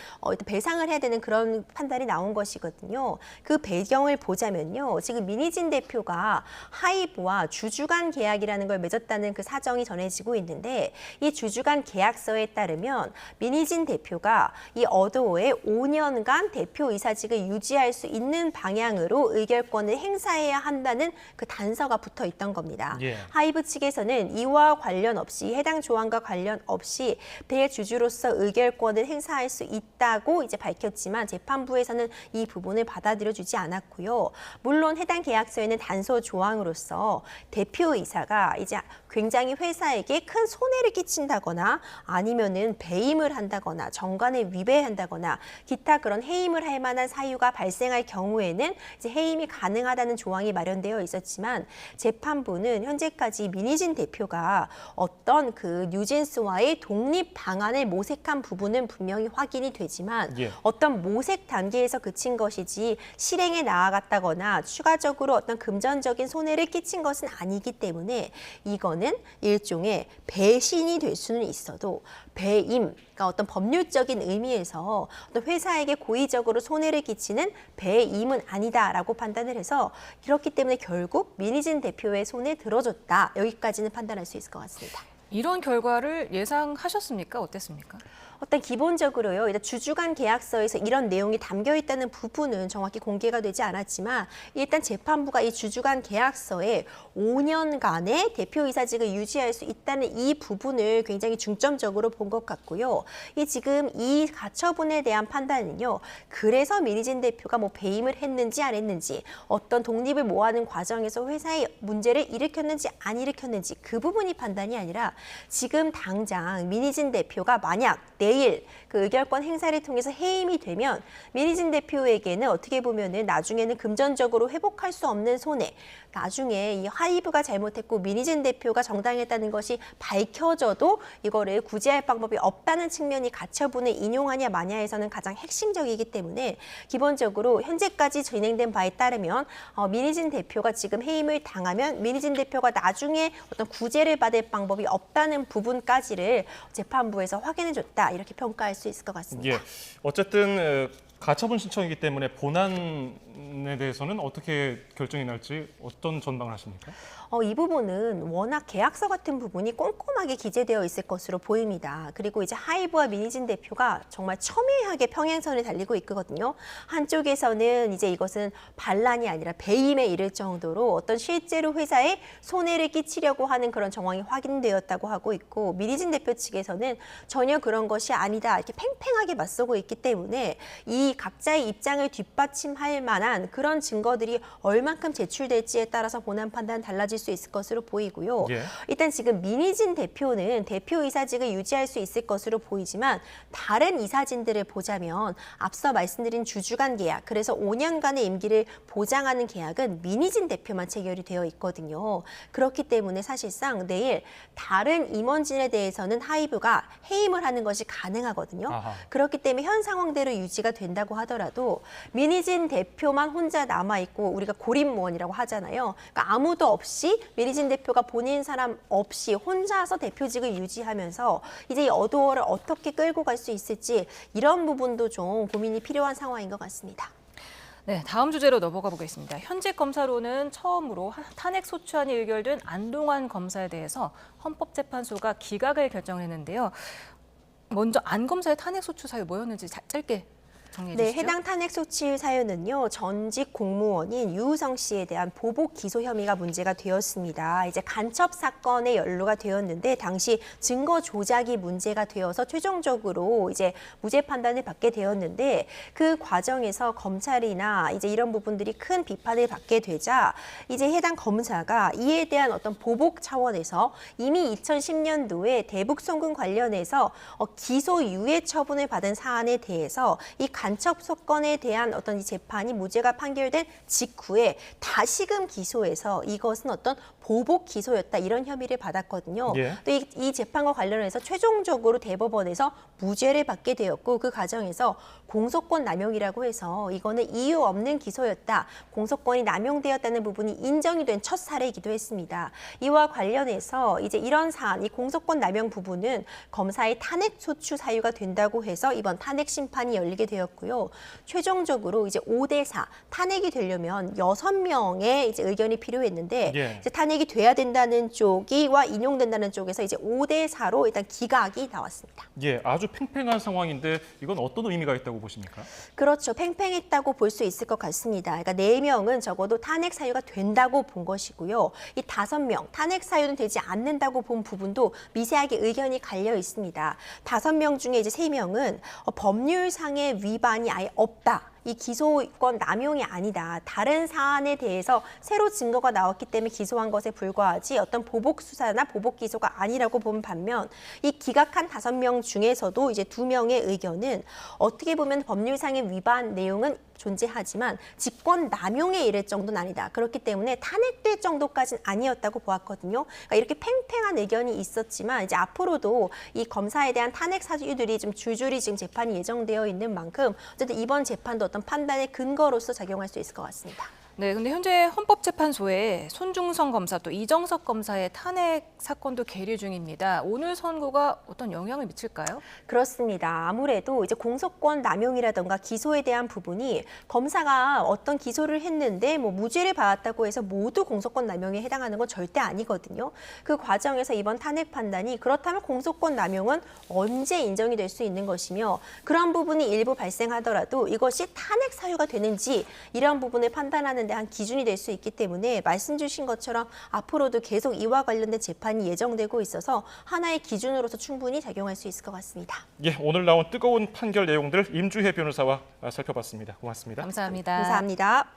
배상을 해야 되는 그런 판단이 나온 것이거든요. 그 배경을 보자면요. 지금 민희진 대표가 하이브와 주주간 계약이라는 걸 맺었다는 그 사정이 전해지고 있는데 이 주주간 계약서에 따르면 민희진 대표가 이 어도어의 5년간 대표이사직을 유지할 수 있는 방향으로 의결권을 행사해야 한다는 그 단서가 붙어 있던 겁니다. 하이브 측에서는 이와 관련 없이 해당 조항과 관련 없이 대주주로서 의결권을 행사할 수 있다고 이제 밝혔지만 재판부에서는 이 부분을 받아들여주지 않았고요. 물론 해당 계약서에는 단서 조항으로서 대표이사가 이제 굉장히 회사에게 큰 손해를 끼친다거나 아니면은 배임을 한다거나 정관에 위배한다거나 기타 그런 해임을 할 만한 사유가 발생할 경우에는 이제 해임이 가능하다는 조항이 마련되어 있었지만 재판부는 현재까지 민희진 대표가 어떤 그 뉴진스와의 독립 방안을 모색한 부분은 분명히 확인이 되지만 어떤 모색 단계에서 그친 것이지 실행에 나아갔다거나 추가적으로 어떤 금전적인 손해를 끼친 것은 아니기 때문에 이거는 일종의 배신이 될 수는 있어도 배임, 그러니까 어떤 법률적인 의미에서 어떤 회사에게 고의적으로 손해를 끼치는 배임은 아니다라고 판단을 해서 그렇기 때문에 결국 민희진 대표의 손에 들어줬다. 여기까지는 판단할 수 있을 것 같습니다. 이런 결과를 예상하셨습니까? 어땠습니까? 일단 기본적으로요. 일단 주주간 계약서에서 이런 내용이 담겨 있다는 부분은 정확히 공개가 되지 않았지만 일단 재판부가 이 주주간 계약서에 5년간의 대표이사직을 유지할 수 있다는 이 부분을 굉장히 중점적으로 본 것 같고요. 지금 이 가처분에 대한 판단은요. 그래서 민희진 대표가 뭐 배임을 했는지 안 했는지 어떤 독립을 모아하는 과정에서 회사에 문제를 일으켰는지 안 일으켰는지 그 부분이 판단이 아니라 지금 당장 민희진 대표가 만약 내일 그 의결권 행사를 통해서 해임이 되면 민희진 대표에게는 어떻게 보면은 나중에는 금전적으로 회복할 수 없는 손해, 나중에 이 하이브가 잘못했고 민희진 대표가 정당했다는 것이 밝혀져도 이거를 구제할 방법이 없다는 측면이 가처분을 인용하냐 마냐에서는 가장 핵심적이기 때문에 기본적으로 현재까지 진행된 바에 따르면 민희진 대표가 지금 해임을 당하면 민희진 대표가 나중에 어떤 구제를 받을 방법이 없다는 부분까지를 재판부에서 확인해줬다 이렇게 평가할 수 있을 것 같습니다. 예, 어쨌든 가처분 신청이기 때문에 본안에 대해서는 어떻게 결정이 날지 어떤 전망을 하십니까? 이 부분은 워낙 계약서 같은 부분이 꼼꼼하게 기재되어 있을 것으로 보입니다. 그리고 이제 하이브와 민희진 대표가 정말 첨예하게 평행선을 달리고 있거든요. 한쪽에서는 이제 이것은 반란이 아니라 배임에 이를 정도로 어떤 실제로 회사에 손해를 끼치려고 하는 그런 정황이 확인되었다고 하고 있고 민희진 대표 측에서는 전혀 그런 것이 아니다 이렇게 팽팽하게 맞서고 있기 때문에 이 각자의 입장을 뒷받침할 만한 그런 증거들이 얼만큼 제출될지에 따라서 본안 판단 달라질 수 있을 것으로 보이고요. 예. 일단 지금 민희진 대표는 대표이사직을 유지할 수 있을 것으로 보이지만 다른 이사진들을 보자면 앞서 말씀드린 주주간 계약, 그래서 5년간의 임기를 보장하는 계약은 민희진 대표만 체결이 되어 있거든요. 그렇기 때문에 사실상 내일 다른 임원진에 대해서는 하이브가 해임을 하는 것이 가능하거든요. 아하. 그렇기 때문에 현 상황대로 유지가 된다고 하더라도 민희진 대표만 혼자 남아있고 우리가 고립무원이라고 하잖아요. 그러니까 아무도 없이 민희진 대표가 본인 사람 없이 혼자서 대표직을 유지하면서 이제 이 어도어를 어떻게 끌고 갈 수 있을지 이런 부분도 좀 고민이 필요한 상황인 것 같습니다. 네, 다음 주제로 넘어가 보겠습니다. 현직 검사로는 처음으로 탄핵 소추안이 의결된 안동환 검사에 대해서 헌법재판소가 기각을 결정했는데요. 먼저 안 검사의 탄핵 소추 사유 뭐였는지 짧게 정리해 주시죠. 네, 해당 탄핵 소추 사유는요. 전직 공무원인 유우성 씨에 대한 보복 기소 혐의가 문제가 되었습니다. 이제 간첩 사건에 연루가 되었는데 당시 증거 조작이 문제가 되어서 최종적으로 이제 무죄 판단을 받게 되었는데 그 과정에서 검찰이나 이제 이런 부분들이 큰 비판을 받게 되자 이제 해당 검사가 이에 대한 어떤 보복 차원에서 이미 2010년도에 대북 송금 관련해서 기소 유예 처분을 받은 사안에 대해서 이 간첩 사건에 대한 어떤 이 재판이 무죄가 판결된 직후에 다시금 기소해서 이것은 어떤 보복 기소였다 이런 혐의를 받았거든요. 예. 또 이 재판과 관련해서 최종적으로 대법원에서 무죄를 받게 되었고 그 과정에서 공소권 남용이라고 해서 이거는 이유 없는 기소였다. 공소권이 남용되었다는 부분이 인정이 된 첫 사례이기도 했습니다. 이와 관련해서 이제 이런 사안, 이 공소권 남용 부분은 검사의 탄핵 소추 사유가 된다고 해서 이번 탄핵 심판이 열리게 되었고요. 최종적으로 이제 5대4 탄핵이 되려면 6명의 이제 의견이 필요했는데 예. 이제 탄핵이 돼야 된다는 쪽이와 인용된다는 쪽에서 이제 5대4로 일단 기각이 나왔습니다. 예, 아주 팽팽한 상황인데 이건 어떤 의미가 있다고 보십니까? 그렇죠. 팽팽했다고 볼 수 있을 것 같습니다. 그러니까 4명은 적어도 탄핵 사유가 된다고 본 것이고요. 이 5명, 탄핵 사유는 되지 않는다고 본 부분도 미세하게 의견이 갈려 있습니다. 5명 중에 이제 3명은 법률상의 위반이 아예 없다. 이 기소권 남용이 아니다. 다른 사안에 대해서 새로 증거가 나왔기 때문에 기소한 것에 불과하지 어떤 보복 수사나 보복 기소가 아니라고 본 반면 이 기각한 5명 중에서도 이제 2명의 의견은 어떻게 보면 법률상의 위반 내용은 존재하지만 직권 남용에 이를 정도는 아니다. 그렇기 때문에 탄핵될 정도까지는 아니었다고 보았거든요. 그러니까 이렇게 팽팽한 의견이 있었지만 이제 앞으로도 이 검사에 대한 탄핵 사유들이 좀 줄줄이 지금 재판이 예정되어 있는 만큼 어쨌든 이번 재판도 어떤 판단의 근거로서 작용할 수 있을 것 같습니다. 네, 근데 현재 헌법재판소에 손중성 검사 또 이정석 검사의 탄핵 사건도 계류 중입니다. 오늘 선고가 어떤 영향을 미칠까요? 그렇습니다. 아무래도 이제 공소권 남용이라던가 기소에 대한 부분이 검사가 어떤 기소를 했는데 뭐 무죄를 받았다고 해서 모두 공소권 남용에 해당하는 건 절대 아니거든요. 그 과정에서 이번 탄핵 판단이 그렇다면 공소권 남용은 언제 인정이 될 수 있는 것이며 그런 부분이 일부 발생하더라도 이것이 탄핵 사유가 되는지 이런 부분을 판단하는 한 기준이 될 수 있기 때문에 말씀 주신 것처럼 앞으로도 계속 이와 관련된 재판이 예정되고 있어서 하나의 기준으로서 충분히 작용할 수 있을 것 같습니다. 예, 오늘 나온 뜨거운 판결 내용들 임주혜 변호사와 살펴봤습니다. 고맙습니다. 감사합니다. 감사합니다.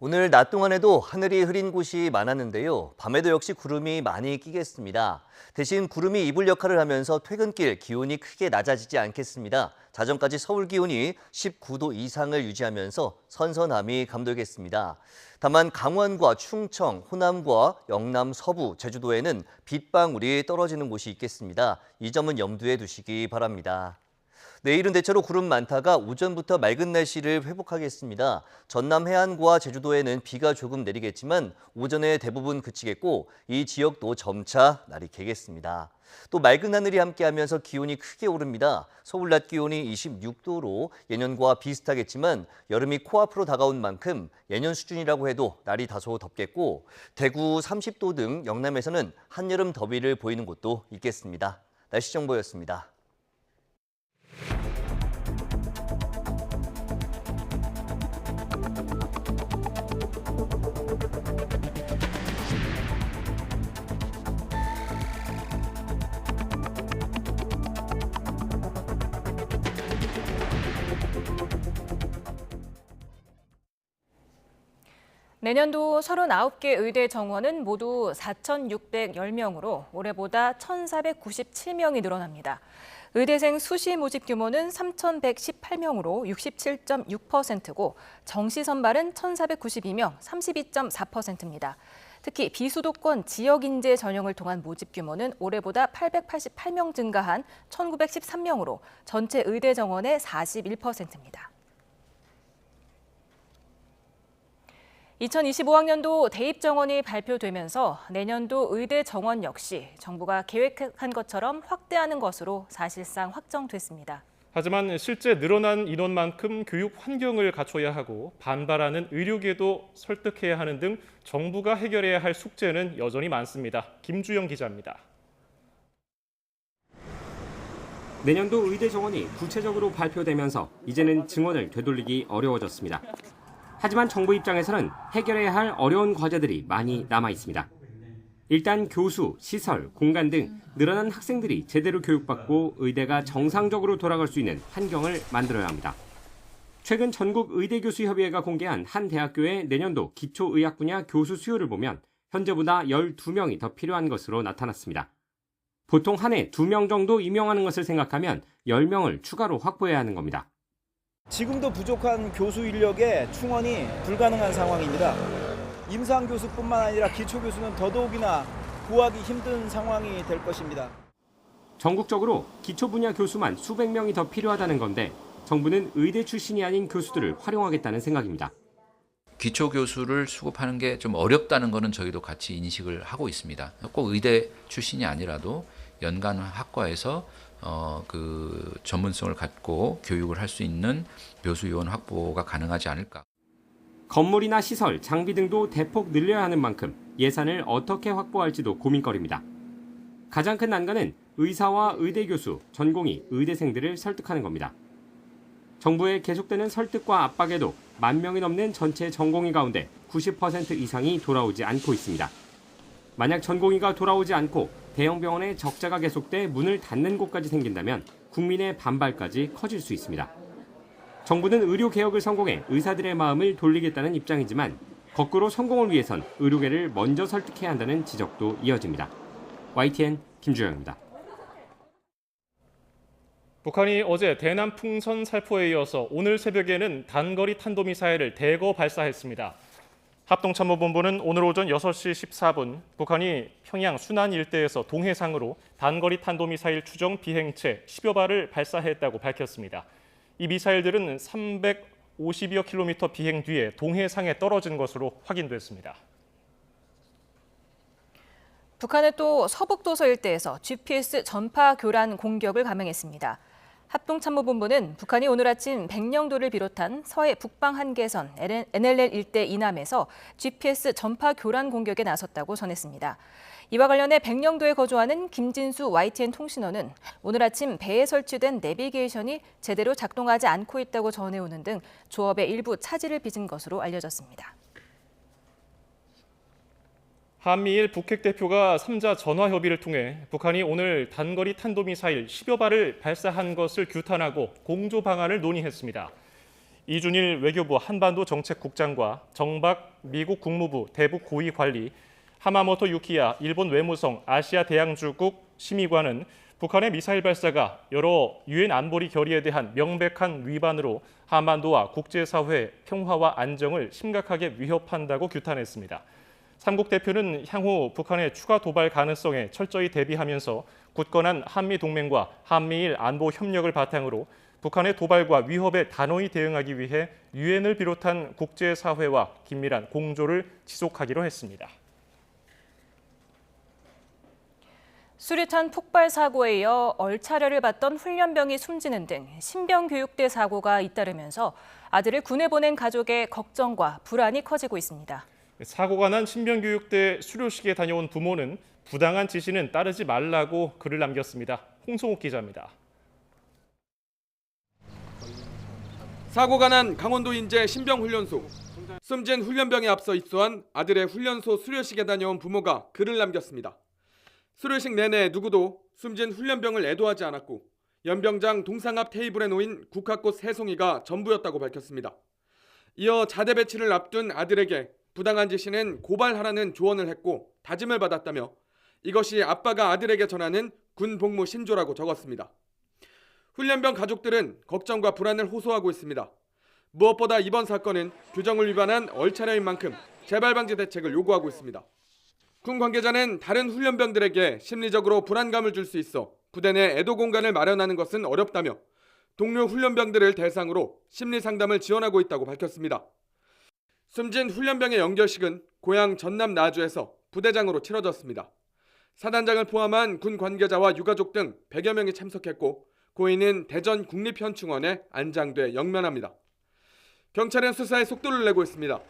오늘 낮 동안에도 하늘이 흐린 곳이 많았는데요. 밤에도 역시 구름이 많이 끼겠습니다. 대신 구름이 이불 역할을 하면서 퇴근길 기온이 크게 낮아지지 않겠습니다. 자정까지 서울 기온이 19도 이상을 유지하면서 선선함이 감돌겠습니다. 다만 강원과 충청, 호남과 영남, 서부, 제주도에는 빗방울이 떨어지는 곳이 있겠습니다. 이 점은 염두에 두시기 바랍니다. 내일은 대체로 구름 많다가 오전부터 맑은 날씨를 회복하겠습니다. 전남 해안과 제주도에는 비가 조금 내리겠지만 오전에 대부분 그치겠고 이 지역도 점차 날이 개겠습니다. 또 맑은 하늘이 함께하면서 기온이 크게 오릅니다. 서울 낮 기온이 26도로 예년과 비슷하겠지만 여름이 코앞으로 다가온 만큼 예년 수준이라고 해도 날이 다소 덥겠고 대구 30도 등 영남에서는 한여름 더위를 보이는 곳도 있겠습니다. 날씨 정보였습니다. 내년도 39개 의대 정원은 모두 4,610명으로 올해보다 1,497명이 늘어납니다. 의대생 수시 모집 규모는 3,118명으로 67.6%고 정시 선발은 1,492명, 32.4%입니다. 특히 비수도권 지역 인재 전형을 통한 모집 규모는 올해보다 888명 증가한 1,913명으로 전체 의대 정원의 41%입니다. 2025학년도 대입 정원이 발표되면서 내년도 의대 정원 역시 정부가 계획한 것처럼 확대하는 것으로 사실상 확정됐습니다. 하지만 실제 늘어난 인원만큼 교육 환경을 갖춰야 하고 반발하는 의료계도 설득해야 하는 등 정부가 해결해야 할 숙제는 여전히 많습니다. 김주영 기자입니다. 내년도 의대 정원이 구체적으로 발표되면서 이제는 증원을 되돌리기 어려워졌습니다. 하지만 정부 입장에서는 해결해야 할 어려운 과제들이 많이 남아 있습니다. 일단 교수, 시설, 공간 등 늘어난 학생들이 제대로 교육받고 의대가 정상적으로 돌아갈 수 있는 환경을 만들어야 합니다. 최근 전국의대교수협의회가 공개한 한 대학교의 내년도 기초의학 분야 교수 수요를 보면 현재보다 12명이 더 필요한 것으로 나타났습니다. 보통 한 해 2명 정도 임용하는 것을 생각하면 10명을 추가로 확보해야 하는 겁니다. 지금도 부족한 교수 인력의 충원이 불가능한 상황입니다. 임상 교수뿐만 아니라 기초 교수는 더더욱이나 구하기 힘든 상황이 될 것입니다. 전국적으로 기초 분야 교수만 수백 명이 더 필요하다는 건데 정부는 의대 출신이 아닌 교수들을 활용하겠다는 생각입니다. 기초 교수를 수급하는 게 좀 어렵다는 거는 저희도 같이 인식을 하고 있습니다. 꼭 의대 출신이 아니라도 연간 학과에서 그 전문성을 갖고 교육을 할 수 있는 교수 요원 확보가 가능하지 않을까. 건물이나 시설, 장비 등도 대폭 늘려야 하는 만큼 예산을 어떻게 확보할지도 고민거리입니다. 가장 큰 난관은 의사와 의대 교수, 전공의, 의대생들을 설득하는 겁니다. 정부의 계속되는 설득과 압박에도 10,000명이 넘는 전체 전공의 가운데 90% 이상이 돌아오지 않고 있습니다. 만약 전공의가 돌아오지 않고 대형 병원의 적자가 계속돼 문을 닫는 곳까지 생긴다면 국민의 반발까지 커질 수 있습니다. 정부는 의료 개혁을 성공해 의사들의 마음을 돌리겠다는 입장이지만 거꾸로 성공을 위해선 의료계를 먼저 설득해야 한다는 지적도 이어집니다. YTN 김주영입니다. 북한이 어제 대남 풍선 살포에 이어서 오늘 새벽에는 단거리 탄도미사일을 대거 발사했습니다. 합동참모본부는 오늘 오전 6시 14분 북한이 평양 순안 일대에서 동해상으로 단거리 탄도미사일 추정 비행체 10여 발을 발사했다고 밝혔습니다. 이 미사일들은 50여 킬로미터 비행 뒤에 동해상에 떨어진 것으로 확인됐습니다. 북한은 또 서북도서 일대에서 GPS 전파 교란 공격을 감행했습니다. 합동참모본부는 북한이 오늘 아침 백령도를 비롯한 서해 북방 한계선 NLL 일대 이남에서 GPS 전파 교란 공격에 나섰다고 전했습니다. 이와 관련해 백령도에 거주하는 김진수 YTN 통신원은 오늘 아침 배에 설치된 내비게이션이 제대로 작동하지 않고 있다고 전해오는 등 조업의 일부 차질을 빚은 것으로 알려졌습니다. 한미일 북핵 대표가 3자 전화 협의를 통해 북한이 오늘 단거리 탄도미사일 10여 발을 발사한 것을 규탄하고 공조 방안을 논의했습니다. 이준일 외교부 한반도 정책국장과 정박 미국 국무부 대북 고위 관리, 하마모토 유키야 일본 외무성 아시아 대양주국 심의관은 북한의 미사일 발사가 여러 유엔 안보리 결의에 대한 명백한 위반으로 한반도와 국제사회 평화와 안정을 심각하게 위협한다고 규탄했습니다. 삼국 대표는 향후 북한의 추가 도발 가능성에 철저히 대비하면서 굳건한 한미 동맹과 한미일 안보 협력을 바탕으로 북한의 도발과 위협에 단호히 대응하기 위해 유엔을 비롯한 국제사회와 긴밀한 공조를 지속하기로 했습니다. 수류탄 폭발 사고에 이어 얼차려를 받던 훈련병이 숨지는 등 신병교육대 사고가 잇따르면서 아들을 군에 보낸 가족의 걱정과 불안이 커지고 있습니다. 사고가 난 신병교육대 수료식에 다녀온 부모는 부당한 지시는 따르지 말라고 글을 남겼습니다. 홍성욱 기자입니다. 사고가 난 강원도 인제 신병훈련소. 숨진 훈련병에 앞서 입소한 아들의 훈련소 수료식에 다녀온 부모가 글을 남겼습니다. 수료식 내내 누구도 숨진 훈련병을 애도하지 않았고 연병장 동상 앞 테이블에 놓인 국화꽃 3송이가 전부였다고 밝혔습니다. 이어 자대 배치를 앞둔 아들에게 부당한 지시는 고발하라는 조언을 했고 다짐을 받았다며 이것이 아빠가 아들에게 전하는 군 복무 신조라고 적었습니다. 훈련병 가족들은 걱정과 불안을 호소하고 있습니다. 무엇보다 이번 사건은 규정을 위반한 얼차려인 만큼 재발 방지 대책을 요구하고 있습니다. 군 관계자는 다른 훈련병들에게 심리적으로 불안감을 줄 수 있어 부대 내 애도 공간을 마련하는 것은 어렵다며 동료 훈련병들을 대상으로 심리 상담을 지원하고 있다고 밝혔습니다. 숨진 훈련병의 연결식은 고향 전남 나주에서 부대장으로 치러졌습니다. 사단장을 포함한 군 관계자와 유가족 등 100여 명이 참석했고 고인은 대전 국립현충원에 안장돼 영면합니다. 경찰은 수사에 속도를 내고 있습니다.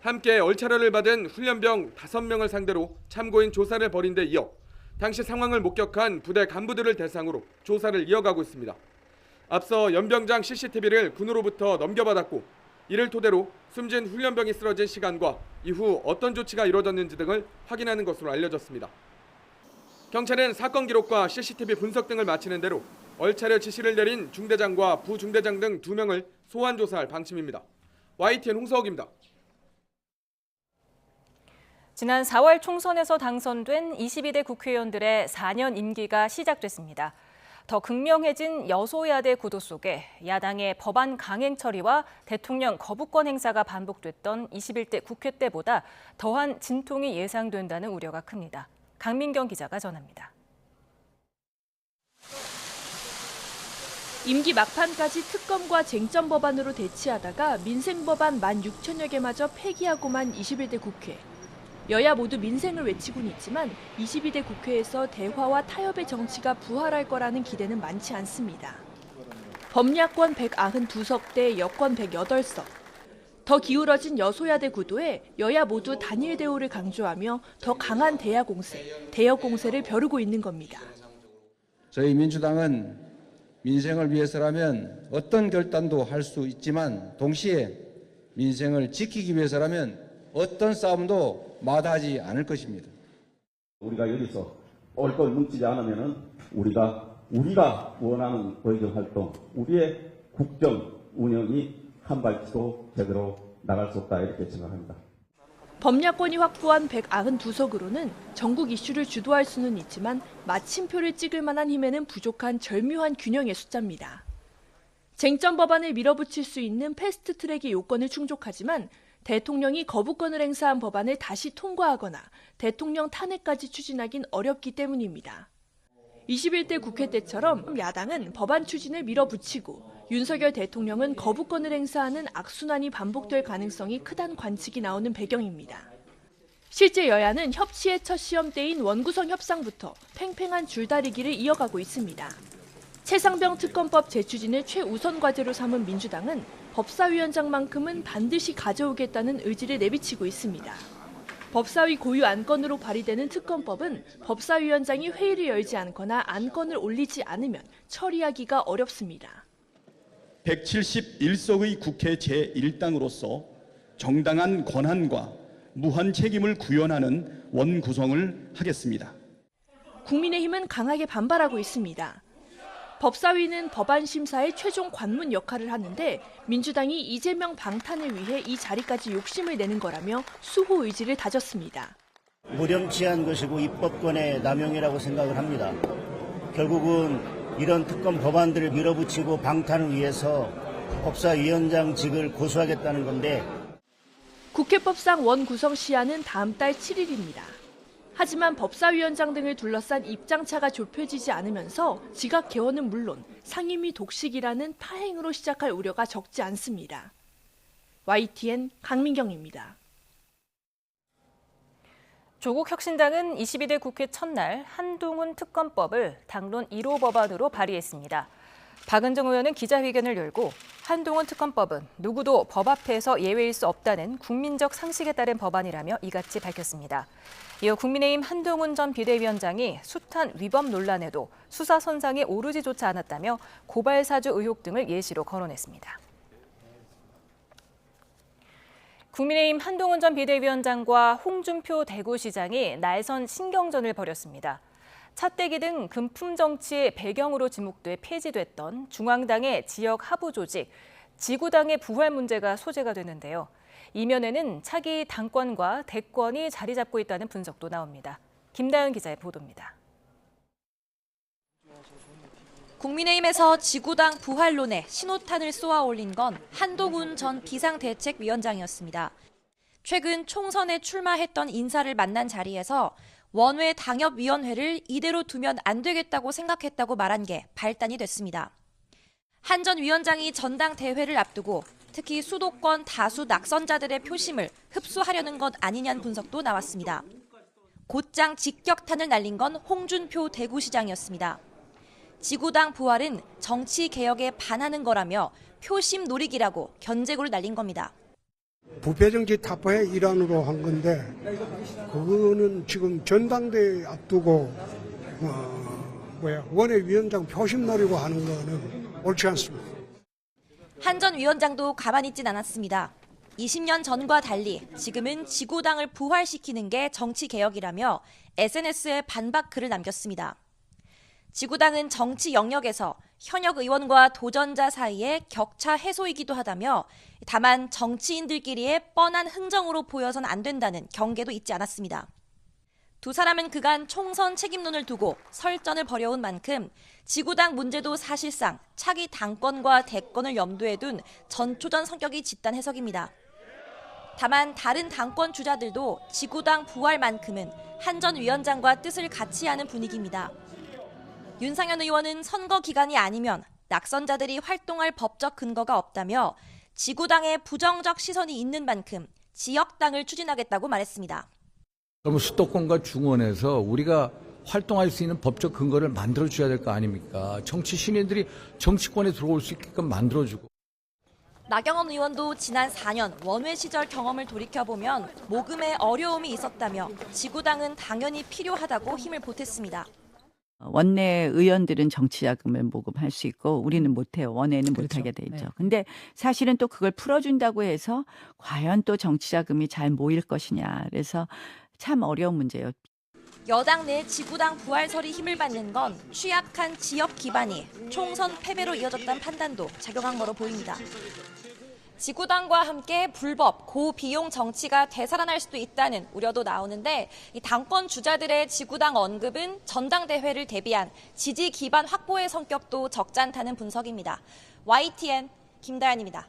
함께 얼차려를 받은 훈련병 5명을 상대로 참고인 조사를 벌인 데 이어 당시 상황을 목격한 부대 간부들을 대상으로 조사를 이어가고 있습니다. 앞서 연병장 CCTV를 군으로부터 넘겨받았고 이를 토대로 숨진 훈련병이 쓰러진 시간과 이후 어떤 조치가 이루어졌는지 등을 확인하는 것으로 알려졌습니다. 경찰은 사건 기록과 CCTV 분석 등을 마치는 대로 얼차려 지시를 내린 중대장과 부중대장 등 2명을 소환 조사할 방침입니다. YTN 홍서욱입니다. 지난 4월 총선에서 당선된 22대 국회의원들의 4년 임기가 시작됐습니다. 더 극명해진 여소야대 구도 속에 야당의 법안 강행 처리와 대통령 거부권 행사가 반복됐던 21대 국회 때보다 더한 진통이 예상된다는 우려가 큽니다. 강민경 기자가 전합니다. 임기 막판까지 특검과 쟁점 법안으로 대치하다가 민생 법안 16,000여 개마저 폐기하고만 21대 국회. 여야 모두 민생을 외치고는 있지만 22대 국회에서 대화와 타협의 정치가 부활할 거라는 기대는 많지 않습니다. 범야권 192석 대 여권 108석. 더 기울어진 여소야대 구도에 여야 모두 단일 대우를 강조하며 더 강한 대야 공세, 대역 공세를 벼르고 있는 겁니다. 저희 민주당은 민생을 위해서라면 어떤 결단도 할 수 있지만 동시에 민생을 지키기 위해서라면 어떤 싸움도 마다하지 않을 것입니다. 우리가 여기서 똘똘 뭉치지 않으면은 우리가 원하는 의정 활동, 우리의 국정 운영이 한 발치도 제대로 나갈 수 없다 이렇게 생각합니다. 범야권이 확보한 192석으로는 전국 이슈를 주도할 수는 있지만 마침표를 찍을 만한 힘에는 부족한 절묘한 균형의 숫자입니다. 쟁점 법안을 밀어붙일 수 있는 패스트트랙의 요건을 충족하지만 대통령이 거부권을 행사한 법안을 다시 통과하거나 대통령 탄핵까지 추진하긴 어렵기 때문입니다. 21대 국회 때처럼 야당은 법안 추진을 밀어붙이고 윤석열 대통령은 거부권을 행사하는 악순환이 반복될 가능성이 크다는 관측이 나오는 배경입니다. 실제 여야는 협치의 첫 시험대인 원구성 협상부터 팽팽한 줄다리기를 이어가고 있습니다. 최상병 특검법 재추진을 최우선 과제로 삼은 민주당은 법사위원장만큼은 반드시 가져오겠다는 의지를 내비치고 있습니다. 법사위 고유 안건으로 발의되는 특검법은 법사위원장이 회의를 열지 않거나 안건을 올리지 않으면 처리하기가 어렵습니다. 171석의 국회 제1당으로서 정당한 권한과 무한 책임을 구현하는 원구성을 하겠습니다. 국민의힘은 강하게 반발하고 있습니다. 법사위는 법안 심사의 최종 관문 역할을 하는데 민주당이 이재명 방탄을 위해 이 자리까지 욕심을 내는 거라며 수호 의지를 다졌습니다. 무렴치한 것이고 입법권의 남용이라고 생각을 합니다. 결국은 이런 특검 법안들을 밀어붙이고 방탄을 위해서 법사위원장직을 고수하겠다는 건데 국회법상 원구성 시한은 다음 달 7일입니다. 하지만 법사위원장 등을 둘러싼 입장차가 좁혀지지 않으면서 지각 개헌은 물론 상임위 독식이라는 파행으로 시작할 우려가 적지 않습니다. YTN 강민경입니다. 조국 혁신당은 22대 국회 첫날 한동훈 특검법을 당론 1호 법안으로 발의했습니다. 박은정 의원은 기자회견을 열고 한동훈 특검법은 누구도 법 앞에서 예외일 수 없다는 국민적 상식에 따른 법안이라며 이같이 밝혔습니다. 이어 국민의힘 한동훈 전 비대위원장이 숱한 위법 논란에도 수사 선상에 오르지조차 않았다며 고발 사주 의혹 등을 예시로 거론했습니다. 국민의힘 한동훈 전 비대위원장과 홍준표 대구시장이 날선 신경전을 벌였습니다. 차떼기 등 금품 정치의 배경으로 지목돼 폐지됐던 중앙당의 지역 하부 조직, 지구당의 부활 문제가 소재가 되는데요. 이면에는 차기 당권과 대권이 자리 잡고 있다는 분석도 나옵니다. 김다은 기자의 보도입니다. 국민의힘에서 지구당 부활론에 신호탄을 쏘아 올린 건 한동훈 전 비상대책위원장이었습니다. 최근 총선에 출마했던 인사를 만난 자리에서 원외 당협위원회를 이대로 두면 안 되겠다고 생각했다고 말한 게 발단이 됐습니다. 한 전 위원장이 전당대회를 앞두고 특히 수도권 다수 낙선자들의 표심을 흡수하려는 것 아니냐는 분석도 나왔습니다. 곧장 직격탄을 날린 건 홍준표 대구시장이었습니다. 지구당 부활은 정치 개혁에 반하는 거라며 표심 노리기라고 견제구를 날린 겁니다. 부패정치 타파의 일환으로 한 건데 그거는 지금 전당대회 앞두고 원외위원장 표심 노리고 하는 거는 옳지 않습니다. 한 전 위원장도 가만히 있진 않았습니다. 20년 전과 달리 지금은 지구당을 부활시키는 게 정치 개혁이라며 SNS에 반박 글을 남겼습니다. 지구당은 정치 영역에서 현역 의원과 도전자 사이의 격차 해소이기도 하다며 다만 정치인들끼리의 뻔한 흥정으로 보여선 안 된다는 경계도 잊지 않았습니다. 두 사람은 그간 총선 책임론을 두고 설전을 벌여온 만큼 지구당 문제도 사실상 차기 당권과 대권을 염두에 둔 전초전 성격이 짙단 해석입니다. 다만 다른 당권 주자들도 지구당 부활만큼은 한 전 위원장과 뜻을 같이 하는 분위기입니다. 윤상현 의원은 선거 기간이 아니면 낙선자들이 활동할 법적 근거가 없다며 지구당에 부정적 시선이 있는 만큼 지역당을 추진하겠다고 말했습니다. 그럼 수도권과 중원에서 우리가 활동할 수 있는 법적 근거를 만들어줘야 될 거 아닙니까? 정치 신인들이 정치권에 들어올 수 있게끔 만들어주고. 나경원 의원도 지난 4년 원외 시절 경험을 돌이켜보면 모금에 어려움이 있었다며 지구당은 당연히 필요하다고 힘을 보탰습니다. 원내 의원들은 정치자금을 모금할 수 있고 우리는 못해요. 원외는 그렇죠. 못하게 돼 있죠. 근데 사실은 또 그걸 풀어준다고 해서 과연 또 정치자금이 잘 모일 것이냐. 그래서 참 어려운 문제예요. 여당 내 지구당 부활설이 힘을 받는 건 취약한 지역 기반이 총선 패배로 이어졌다는 판단도 작용한 거로 보입니다. 지구당과 함께 불법, 고비용 정치가 되살아날 수도 있다는 우려도 나오는데 이 당권 주자들의 지구당 언급은 전당대회를 대비한 지지 기반 확보의 성격도 적지 않다는 분석입니다. YTN 김다연입니다.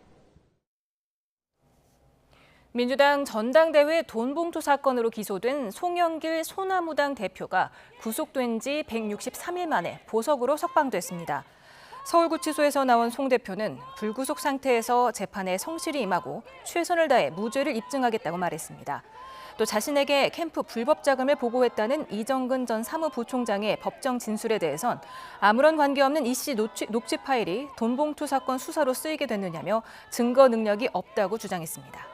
민주당 전당대회 돈봉투 사건으로 기소된 송영길 소나무당 대표가 구속된 지 163일 만에 보석으로 석방됐습니다. 서울구치소에서 나온 송 대표는 불구속 상태에서 재판에 성실히 임하고 최선을 다해 무죄를 입증하겠다고 말했습니다. 또 자신에게 캠프 불법 자금을 보고했다는 이정근 전 사무부총장의 법정 진술에 대해선 아무런 관계없는 이 씨 녹취 파일이 돈봉투 사건 수사로 쓰이게 됐느냐며 증거 능력이 없다고 주장했습니다.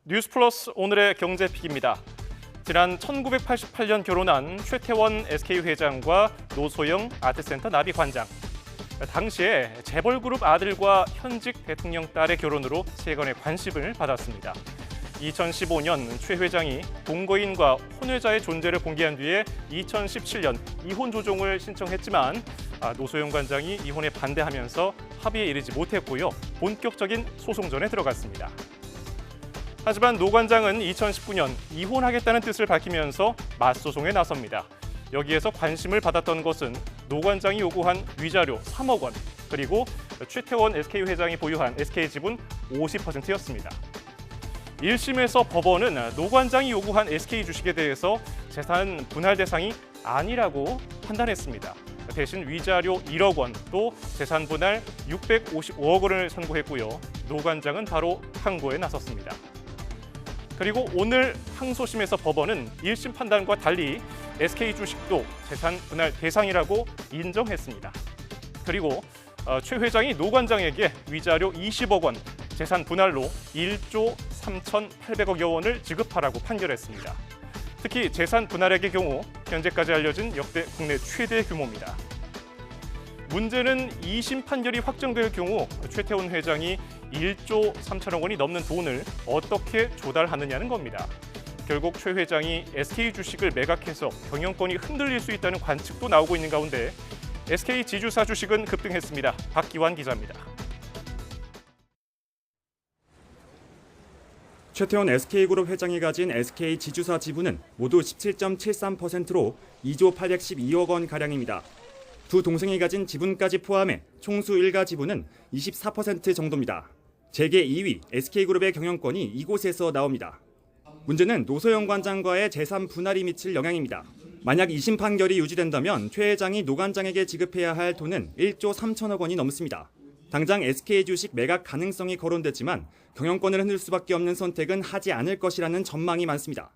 뉴스플러스 오늘의 경제픽입니다. 지난 1988년 결혼한 최태원 SK 회장과 노소영 아트센터 나비 관장. 당시에 재벌그룹 아들과 현직 대통령 딸의 결혼으로 세간의 관심을 받았습니다. 2015년 최 회장이 동거인과 혼외자의 존재를 공개한 뒤에 2017년 이혼 조정을 신청했지만 노소영 관장이 이혼에 반대하면서 합의에 이르지 못했고요. 본격적인 소송전에 들어갔습니다. 하지만 노 관장은 2019년 이혼하겠다는 뜻을 밝히면서 맞소송에 나섭니다. 여기에서 관심을 받았던 것은 노 관장이 요구한 위자료 3억 원, 그리고 최태원 SK 회장이 보유한 SK 지분 50%였습니다. 1심에서 법원은 노 관장이 요구한 SK 주식에 대해서 재산 분할 대상이 아니라고 판단했습니다. 대신 위자료 1억 원, 또 재산 분할 655억 원을 선고했고요. 노 관장은 바로 항고에 나섰습니다. 그리고 오늘 항소심에서 법원은 1심 판단과 달리 SK 주식도 재산 분할 대상이라고 인정했습니다. 그리고 최 회장이 노 관장에게 위자료 20억 원, 재산 분할로 1조 3,800억여 원을 지급하라고 판결했습니다. 특히 재산 분할액의 경우 현재까지 알려진 역대 국내 최대 규모입니다. 문제는 2심 판결이 확정될 경우 최태원 회장이 1조 3천억 원이 넘는 돈을 어떻게 조달하느냐는 겁니다. 결국 최 회장이 SK 주식을 매각해서 경영권이 흔들릴 수 있다는 관측도 나오고 있는 가운데 SK 지주사 주식은 급등했습니다. 박기환 기자입니다. 최태원 SK그룹 회장이 가진 SK 지주사 지분은 모두 17.73%로 2조 812억 원가량입니다. 두 동생이 가진 지분까지 포함해 총수 일가 지분은 24% 정도입니다. 재계 2위 SK그룹의 경영권이 이곳에서 나옵니다. 문제는 노소영 관장과의 재산 분할이 미칠 영향입니다. 만약 2심 판결이 유지된다면 최 회장이 노 관장에게 지급해야 할 돈은 1조 3천억 원이 넘습니다. 당장 SK 주식 매각 가능성이 거론됐지만 경영권을 흔들 수밖에 없는 선택은 하지 않을 것이라는 전망이 많습니다.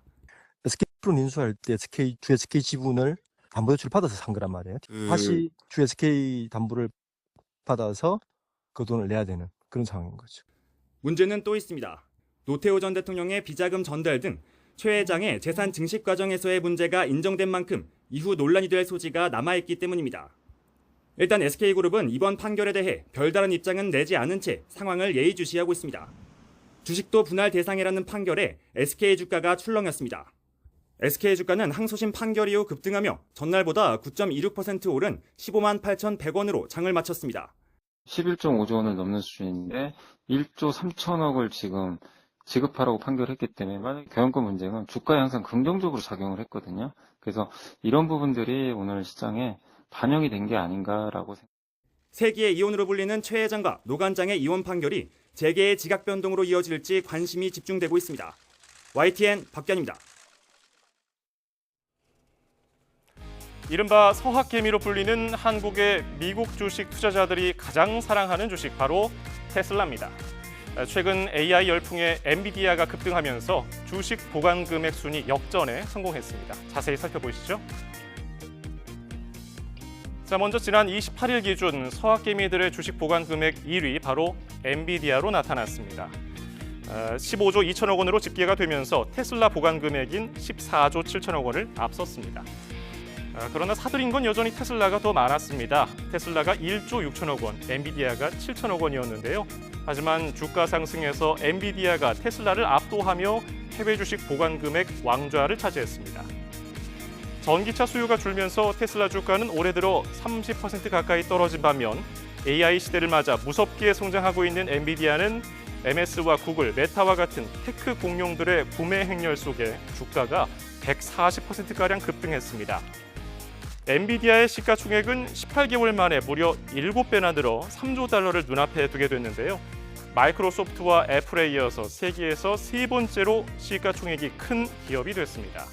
SK프로 인수할 때 주 SK 지분을 담보대출을 받아서 산 거란 말이에요. 다시 주 SK 담보를 받아서 그 돈을 내야 되는 그런 상황인 거죠. 문제는 또 있습니다. 노태우 전 대통령의 비자금 전달 등 최 회장의 재산 증식 과정에서의 문제가 인정된 만큼 이후 논란이 될 소지가 남아있기 때문입니다. 일단 SK그룹은 이번 판결에 대해 별다른 입장은 내지 않은 채 상황을 예의주시하고 있습니다. 주식도 분할 대상이라는 판결에 SK 주가가 출렁였습니다. SK 주가는 항소심 판결 이후 급등하며 전날보다 9.26% 오른 15만 8,100원으로 장을 마쳤습니다. 11.5조 원을 넘는 수준인데 1조 3천억을 지금 지급하라고 판결했기 때문에 만약 경영권 문제는 주가에 항상 긍정적으로 작용을 했거든요. 그래서 이런 부분들이 오늘 시장에 반영이 된 게 아닌가라고 생각합니다. 세기의 이혼으로 불리는 최 회장과 노 관장의 이혼 판결이 재계의 지각 변동으로 이어질지 관심이 집중되고 있습니다. YTN 박견입니다. 이른바 서학개미로 불리는 한국의 미국 주식 투자자들이 가장 사랑하는 주식 바로 테슬라입니다. 최근 AI 열풍에 엔비디아가 급등하면서 주식 보관 금액 순위 역전에 성공했습니다. 자세히 살펴보시죠. 자, 먼저 지난 28일 기준 서학개미들의 주식 보관 금액 1위 바로 엔비디아로 나타났습니다. 15조 2천억 원으로 집계가 되면서 테슬라 보관 금액인 14조 7천억 원을 앞섰습니다. 그러나 사들인 건 여전히 테슬라가 더 많았습니다. 테슬라가 1조 6천억 원, 엔비디아가 7천억 원이었는데요. 하지만 주가 상승에서 엔비디아가 테슬라를 압도하며 해외 주식 보관 금액 왕좌를 차지했습니다. 전기차 수요가 줄면서 테슬라 주가는 올해 들어 30% 가까이 떨어진 반면 AI 시대를 맞아 무섭게 성장하고 있는 엔비디아는 MS와 구글, 메타와 같은 테크 공룡들의 구매 행렬 속에 주가가 140%가량 급등했습니다. 엔비디아의 시가총액은 18개월 만에 무려 7배나 늘어 3조 달러를 눈앞에 두게 됐는데요. 마이크로소프트와 애플에 이어서 세계에서 세 번째로 시가총액이 큰 기업이 됐습니다.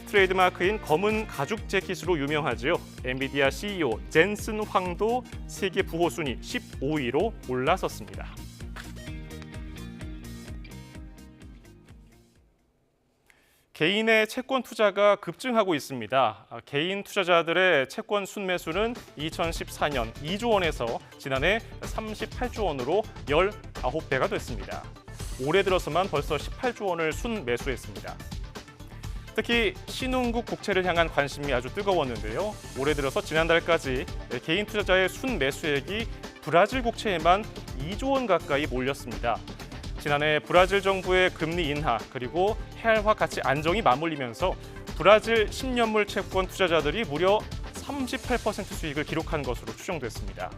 트레이드마크인 검은 가죽 재킷으로 유명하지요. 엔비디아 CEO 젠슨 황도 세계 부호 순위 15위로 올라섰습니다. 개인의 채권 투자가 급증하고 있습니다. 개인 투자자들의 채권 순매수는 2014년 2조 원에서 지난해 38조 원으로 19배가 됐습니다. 올해 들어서만 벌써 18조 원을 순매수했습니다. 특히 신흥국 국채를 향한 관심이 아주 뜨거웠는데요. 올해 들어서 지난달까지 개인 투자자의 순매수액이 브라질 국채에만 2조 원 가까이 몰렸습니다. 지난해 브라질 정부의 금리 인하 그리고 해알화 가치 안정이 맞물리면서 브라질 10년물 채권 투자자들이 무려 38% 수익을 기록한 것으로 추정됐습니다.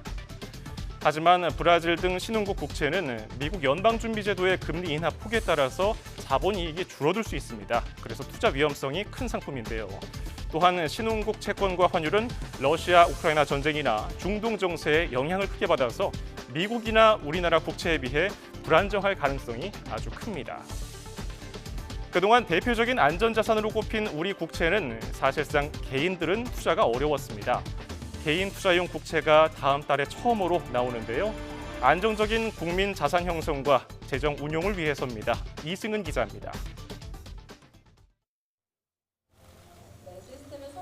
하지만 브라질 등 신흥국 국채는 미국 연방준비제도의 금리 인하 폭에 따라서 자본이익이 줄어들 수 있습니다. 그래서 투자 위험성이 큰 상품인데요. 또한 신흥국 채권과 환율은 러시아, 우크라이나 전쟁이나 중동 정세에 영향을 크게 받아서 미국이나 우리나라 국채에 비해 불안정할 가능성이 아주 큽니다. 그동안 대표적인 안전자산으로 꼽힌 우리 국채는 사실상 개인들은 투자가 어려웠습니다. 개인 투자용 국채가 다음 달에 처음으로 나오는데요. 안정적인 국민 자산 형성과 재정 운용을 위해서입니다. 이승은 기자입니다.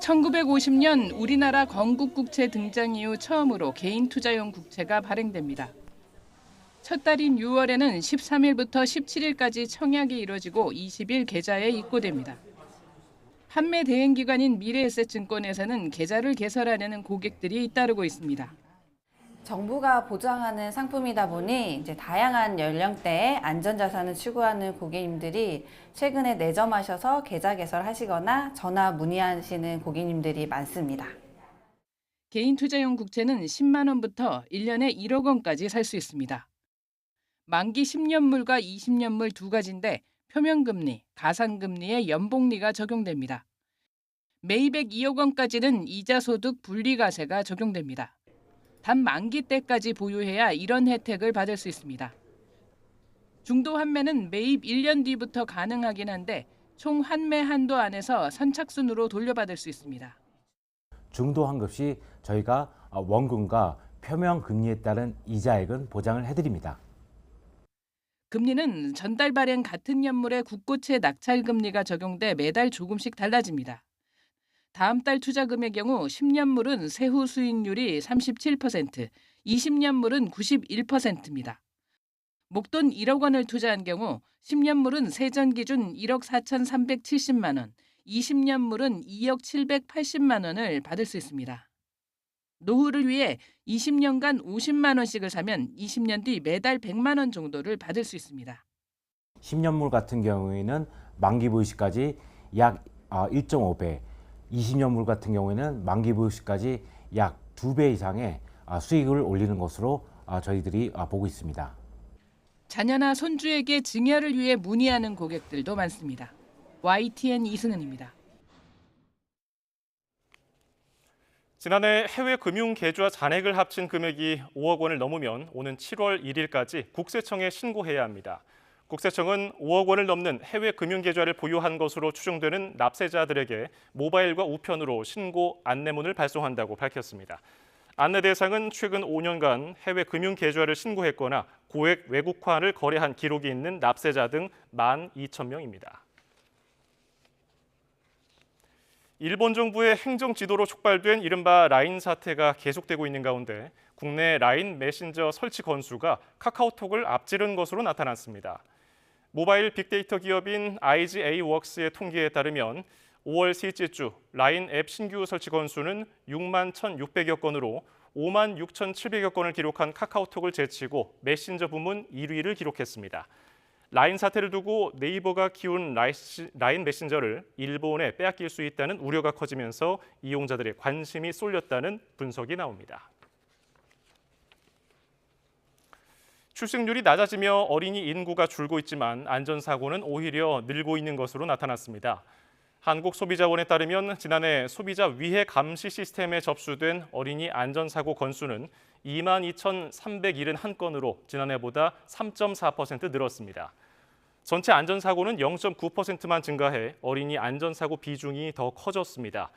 1950년 우리나라 건국국채 등장 이후 처음으로 개인 투자용 국채가 발행됩니다. 첫 달인 6월에는 13일부터 17일까지 청약이 이뤄지고 20일 계좌에 입고됩니다. 판매 대행기관인 미래에셋증권에서는 계좌를 개설하려는 고객들이 잇따르고 있습니다. 정부가 보장하는 상품이다 보니 이제 다양한 연령대의 안전자산을 추구하는 고객님들이 최근에 내점하셔서 계좌 개설하시거나 전화 문의하시는 고객님들이 많습니다. 개인 투자용 국채는 10만 원부터 1년에 1억 원까지 살 수 있습니다. 만기 10년물과 20년물 두 가지인데 표면금리, 가상금리에 연복리가 적용됩니다. 매입액 2억 원까지는 이자소득 분리과세가 적용됩니다. 단 만기 때까지 보유해야 이런 혜택을 받을 수 있습니다. 중도 환매는 매입 1년 뒤부터 가능하긴 한데 총 환매 한도 안에서 선착순으로 돌려받을 수 있습니다. 중도 환급 시 저희가 원금과 표면 금리에 따른 이자액은 보장을 해드립니다. 금리는 전달 발행 같은 년물의 국고채 낙찰 금리가 적용돼 매달 조금씩 달라집니다. 다음 달 투자금의 경우 10년물은 세후 수익률이 37%, 20년물은 91%입니다. 목돈 1억 원을 투자한 경우 10년물은 세전 기준 1억 4,370만 원, 20년물은 2억 780만 원을 받을 수 있습니다. 노후를 위해 20년간 50만 원씩을 사면 20년 뒤 매달 100만 원 정도를 받을 수 있습니다. 10년물 같은 경우에는 만기 보유 시까지 약 1.5배, 20년물 같은 경우에는 만기 보유 시까지 약 2배 이상의 수익을 올리는 것으로 저희들이 보고 있습니다. 자녀나 손주에게 증여를 위해 문의하는 고객들도 많습니다. YTN 이승은입니다. 지난해 해외 금융 계좌 잔액을 합친 금액이 5억 원을 넘으면 오는 7월 1일까지 국세청에 신고해야 합니다. 국세청은 5억 원을 넘는 해외 금융 계좌를 보유한 것으로 추정되는 납세자들에게 모바일과 우편으로 신고 안내문을 발송한다고 밝혔습니다. 안내 대상은 최근 5년간 해외 금융 계좌를 신고했거나 고액 외국화를 거래한 기록이 있는 납세자 등 12,000명입니다. 일본 정부의 행정 지도로 촉발된 이른바 라인 사태가 계속되고 있는 가운데 국내 라인 메신저 설치 건수가 카카오톡을 앞지른 것으로 나타났습니다. 모바일 빅데이터 기업인 IGA웍스의 통계에 따르면 5월 셋째 주 라인 앱 신규 설치 건수는 6만 1,600여 건으로 5만 6,700여 건을 기록한 카카오톡을 제치고 메신저 부문 1위를 기록했습니다. 라인 사태를 두고 네이버가 키운 라인 메신저를 일본에 빼앗길 수 있다는 우려가 커지면서 이용자들의 관심이 쏠렸다는 분석이 나옵니다. 출생률이 낮아지며 어린이 인구가 줄고 있지만 안전사고는 오히려 늘고 있는 것으로 나타났습니다. 한국소비자원에 따르면 지난해 소비자 위해 감시 시스템에 접수된 어린이 안전사고 건수는 22,371건으로 지난해보다 3.4% 늘었습니다. 전체 안전사고는 0.9%만 증가해 어린이 안전사고 비중이 더 커졌습니다.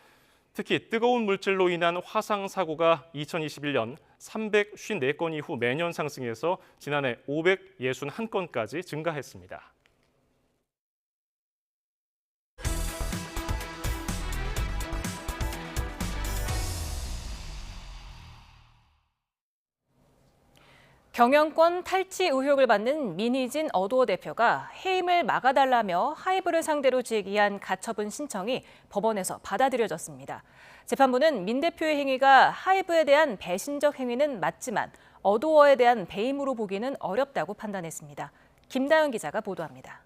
특히 뜨거운 물질로 인한 화상사고가 2021년 354건 이후 매년 상승해서 지난해 561건까지 증가했습니다. 경영권 탈취 의혹을 받는 민희진 어도어 대표가 해임을 막아달라며 하이브를 상대로 제기한 가처분 신청이 법원에서 받아들여졌습니다. 재판부는 민 대표의 행위가 하이브에 대한 배신적 행위는 맞지만 어도어에 대한 배임으로 보기는 어렵다고 판단했습니다. 김다연 기자가 보도합니다.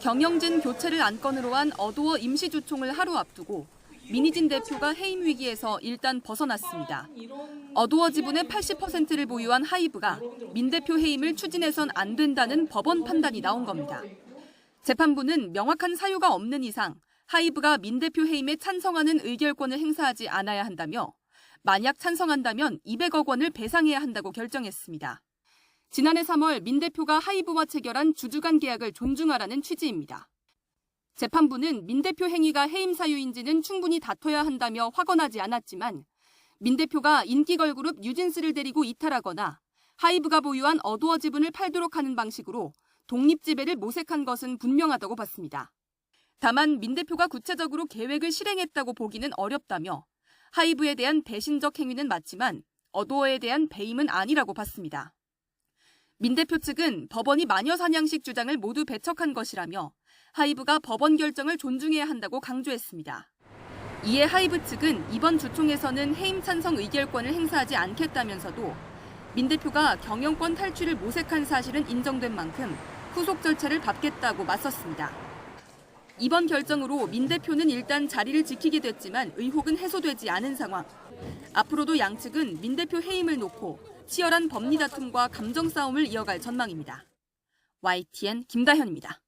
경영진 교체를 안건으로 한 어도어 임시주총을 하루 앞두고 민희진 대표가 해임 위기에서 일단 벗어났습니다. 어도어 지분의 80%를 보유한 하이브가 민 대표 해임을 추진해선 안 된다는 법원 판단이 나온 겁니다. 재판부는 명확한 사유가 없는 이상 하이브가 민 대표 해임에 찬성하는 의결권을 행사하지 않아야 한다며 만약 찬성한다면 200억 원을 배상해야 한다고 결정했습니다. 지난해 3월 민 대표가 하이브와 체결한 주주간 계약을 존중하라는 취지입니다. 재판부는 민 대표 행위가 해임 사유인지는 충분히 다퉈야 한다며 확언하지 않았지만 민 대표가 인기 걸그룹 뉴진스를 데리고 이탈하거나 하이브가 보유한 어도어 지분을 팔도록 하는 방식으로 독립지배를 모색한 것은 분명하다고 봤습니다. 다만 민 대표가 구체적으로 계획을 실행했다고 보기는 어렵다며 하이브에 대한 배신적 행위는 맞지만 어도어에 대한 배임은 아니라고 봤습니다. 민 대표 측은 법원이 마녀사냥식 주장을 모두 배척한 것이라며 하이브가 법원 결정을 존중해야 한다고 강조했습니다. 이에 하이브 측은 이번 주총에서는 해임 찬성 의결권을 행사하지 않겠다면서도 민 대표가 경영권 탈취를 모색한 사실은 인정된 만큼 후속 절차를 밟겠다고 맞섰습니다. 이번 결정으로 민 대표는 일단 자리를 지키게 됐지만 의혹은 해소되지 않은 상황. 앞으로도 양측은 민 대표 해임을 놓고 치열한 법리 다툼과 감정 싸움을 이어갈 전망입니다. YTN 김다현입니다.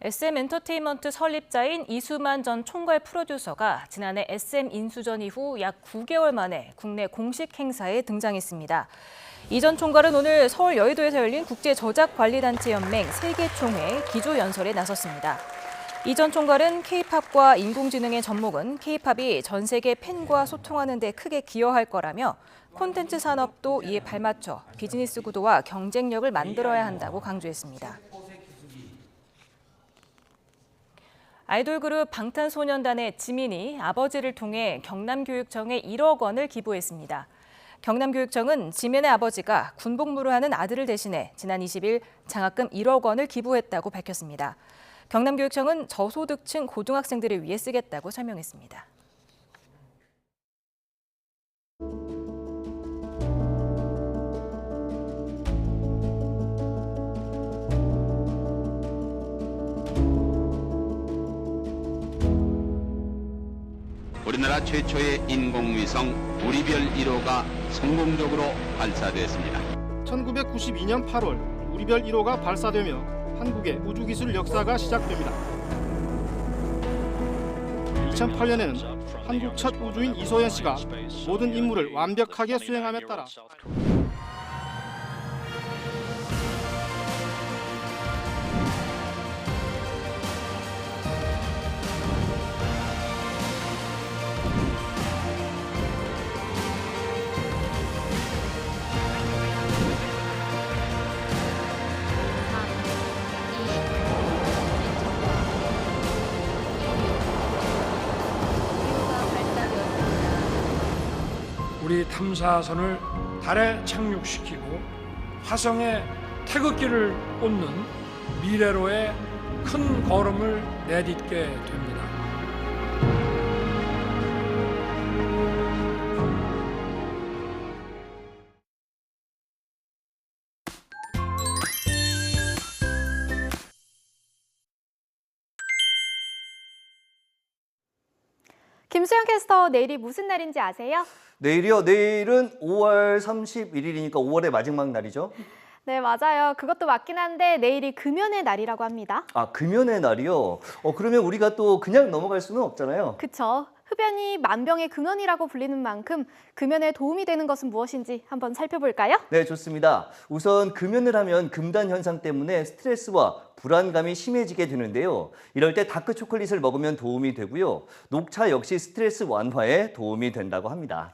SM엔터테인먼트 설립자인 이수만 전 총괄 프로듀서가 지난해 SM 인수전 이후 약 9개월 만에 국내 공식 행사에 등장했습니다. 이 전 총괄은 오늘 서울 여의도에서 열린 국제저작관리단체연맹 세계총회 기조연설에 나섰습니다. 이 전 총괄은 K-팝과 인공지능의 접목은 K-팝이 전 세계 팬과 소통하는 데 크게 기여할 거라며 콘텐츠 산업도 이에 발맞춰 비즈니스 구도와 경쟁력을 만들어야 한다고 강조했습니다. 아이돌 그룹 방탄소년단의 지민이 아버지를 통해 경남교육청에 1억 원을 기부했습니다. 경남교육청은 지민의 아버지가 군복무를 하는 아들을 대신해 지난 20일 장학금 1억 원을 기부했다고 밝혔습니다. 경남교육청은 저소득층 고등학생들을 위해 쓰겠다고 설명했습니다. 우리나라 최초의 인공위성 우리별 1호가 성공적으로 발사됐습니다. 1992년 8월 우리별 1호가 발사되며 한국의 우주기술 역사가 시작됩니다. 2008년에는 한국 첫 우주인 이소연 씨가 모든 임무를 완벽하게 수행함에 따라 우리 탐사선을 달에 착륙시키고 화성에 태극기를 꽂는 미래로의 큰 걸음을 내딛게 됩니다. 김수영 캐스터, 내일이 무슨 날인지 아세요? 내일이요? 내일은 5월 31일이니까 5월의 마지막 날이죠? 네, 맞아요. 그것도 맞긴 한데 내일이 금연의 날이라고 합니다. 아, 금연의 날이요? 그러면 우리가 또 그냥 넘어갈 수는 없잖아요. 그쵸. 흡연이 만병의 근원이라고 불리는 만큼 금연에 도움이 되는 것은 무엇인지 한번 살펴볼까요? 네, 좋습니다. 우선 금연을 하면 금단 현상 때문에 스트레스와 불안감이 심해지게 되는데요. 이럴 때 다크 초콜릿을 먹으면 도움이 되고요. 녹차 역시 스트레스 완화에 도움이 된다고 합니다.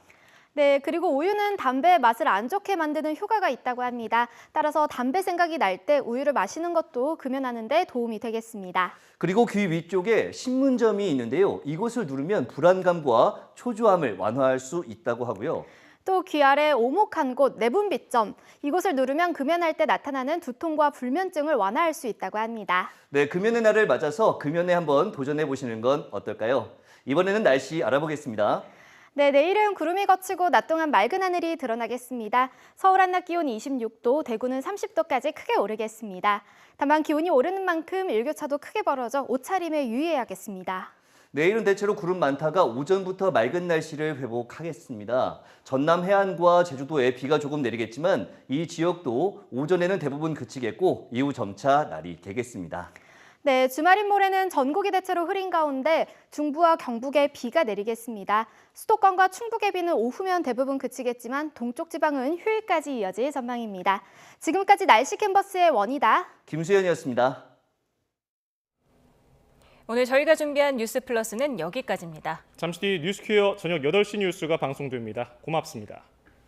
네, 그리고 우유는 담배의 맛을 안 좋게 만드는 효과가 있다고 합니다. 따라서 담배 생각이 날 때 우유를 마시는 것도 금연하는 데 도움이 되겠습니다. 그리고 귀 위쪽에 신문점이 있는데요. 이곳을 누르면 불안감과 초조함을 완화할 수 있다고 하고요. 또 귀 아래 오목한 곳, 내분비점, 이곳을 누르면 금연할 때 나타나는 두통과 불면증을 완화할 수 있다고 합니다. 네, 금연의 날을 맞아서 금연에 한번 도전해 보시는 건 어떨까요? 이번에는 날씨 알아보겠습니다. 네, 내일은 구름이 걷히고 낮 동안 맑은 하늘이 드러나겠습니다. 서울 한낮 기온 26도, 대구는 30도까지 크게 오르겠습니다. 다만 기온이 오르는 만큼 일교차도 크게 벌어져 옷차림에 유의해야겠습니다. 내일은 대체로 구름 많다가 오전부터 맑은 날씨를 회복하겠습니다. 전남 해안과 제주도에 비가 조금 내리겠지만 이 지역도 오전에는 대부분 그치겠고 이후 점차 날이 개겠습니다. 네, 주말인 모레는 전국이 대체로 흐린 가운데 중부와 경북에 비가 내리겠습니다. 수도권과 충북의 비는 오후면 대부분 그치겠지만 동쪽 지방은 휴일까지 이어질 전망입니다. 지금까지 날씨 캔버스의 원이다. 김수현이었습니다. 오늘 저희가 준비한 뉴스 플러스는 여기까지입니다. 잠시 뒤 뉴스퀴어 저녁 8시 뉴스가 방송됩니다. 고맙습니다.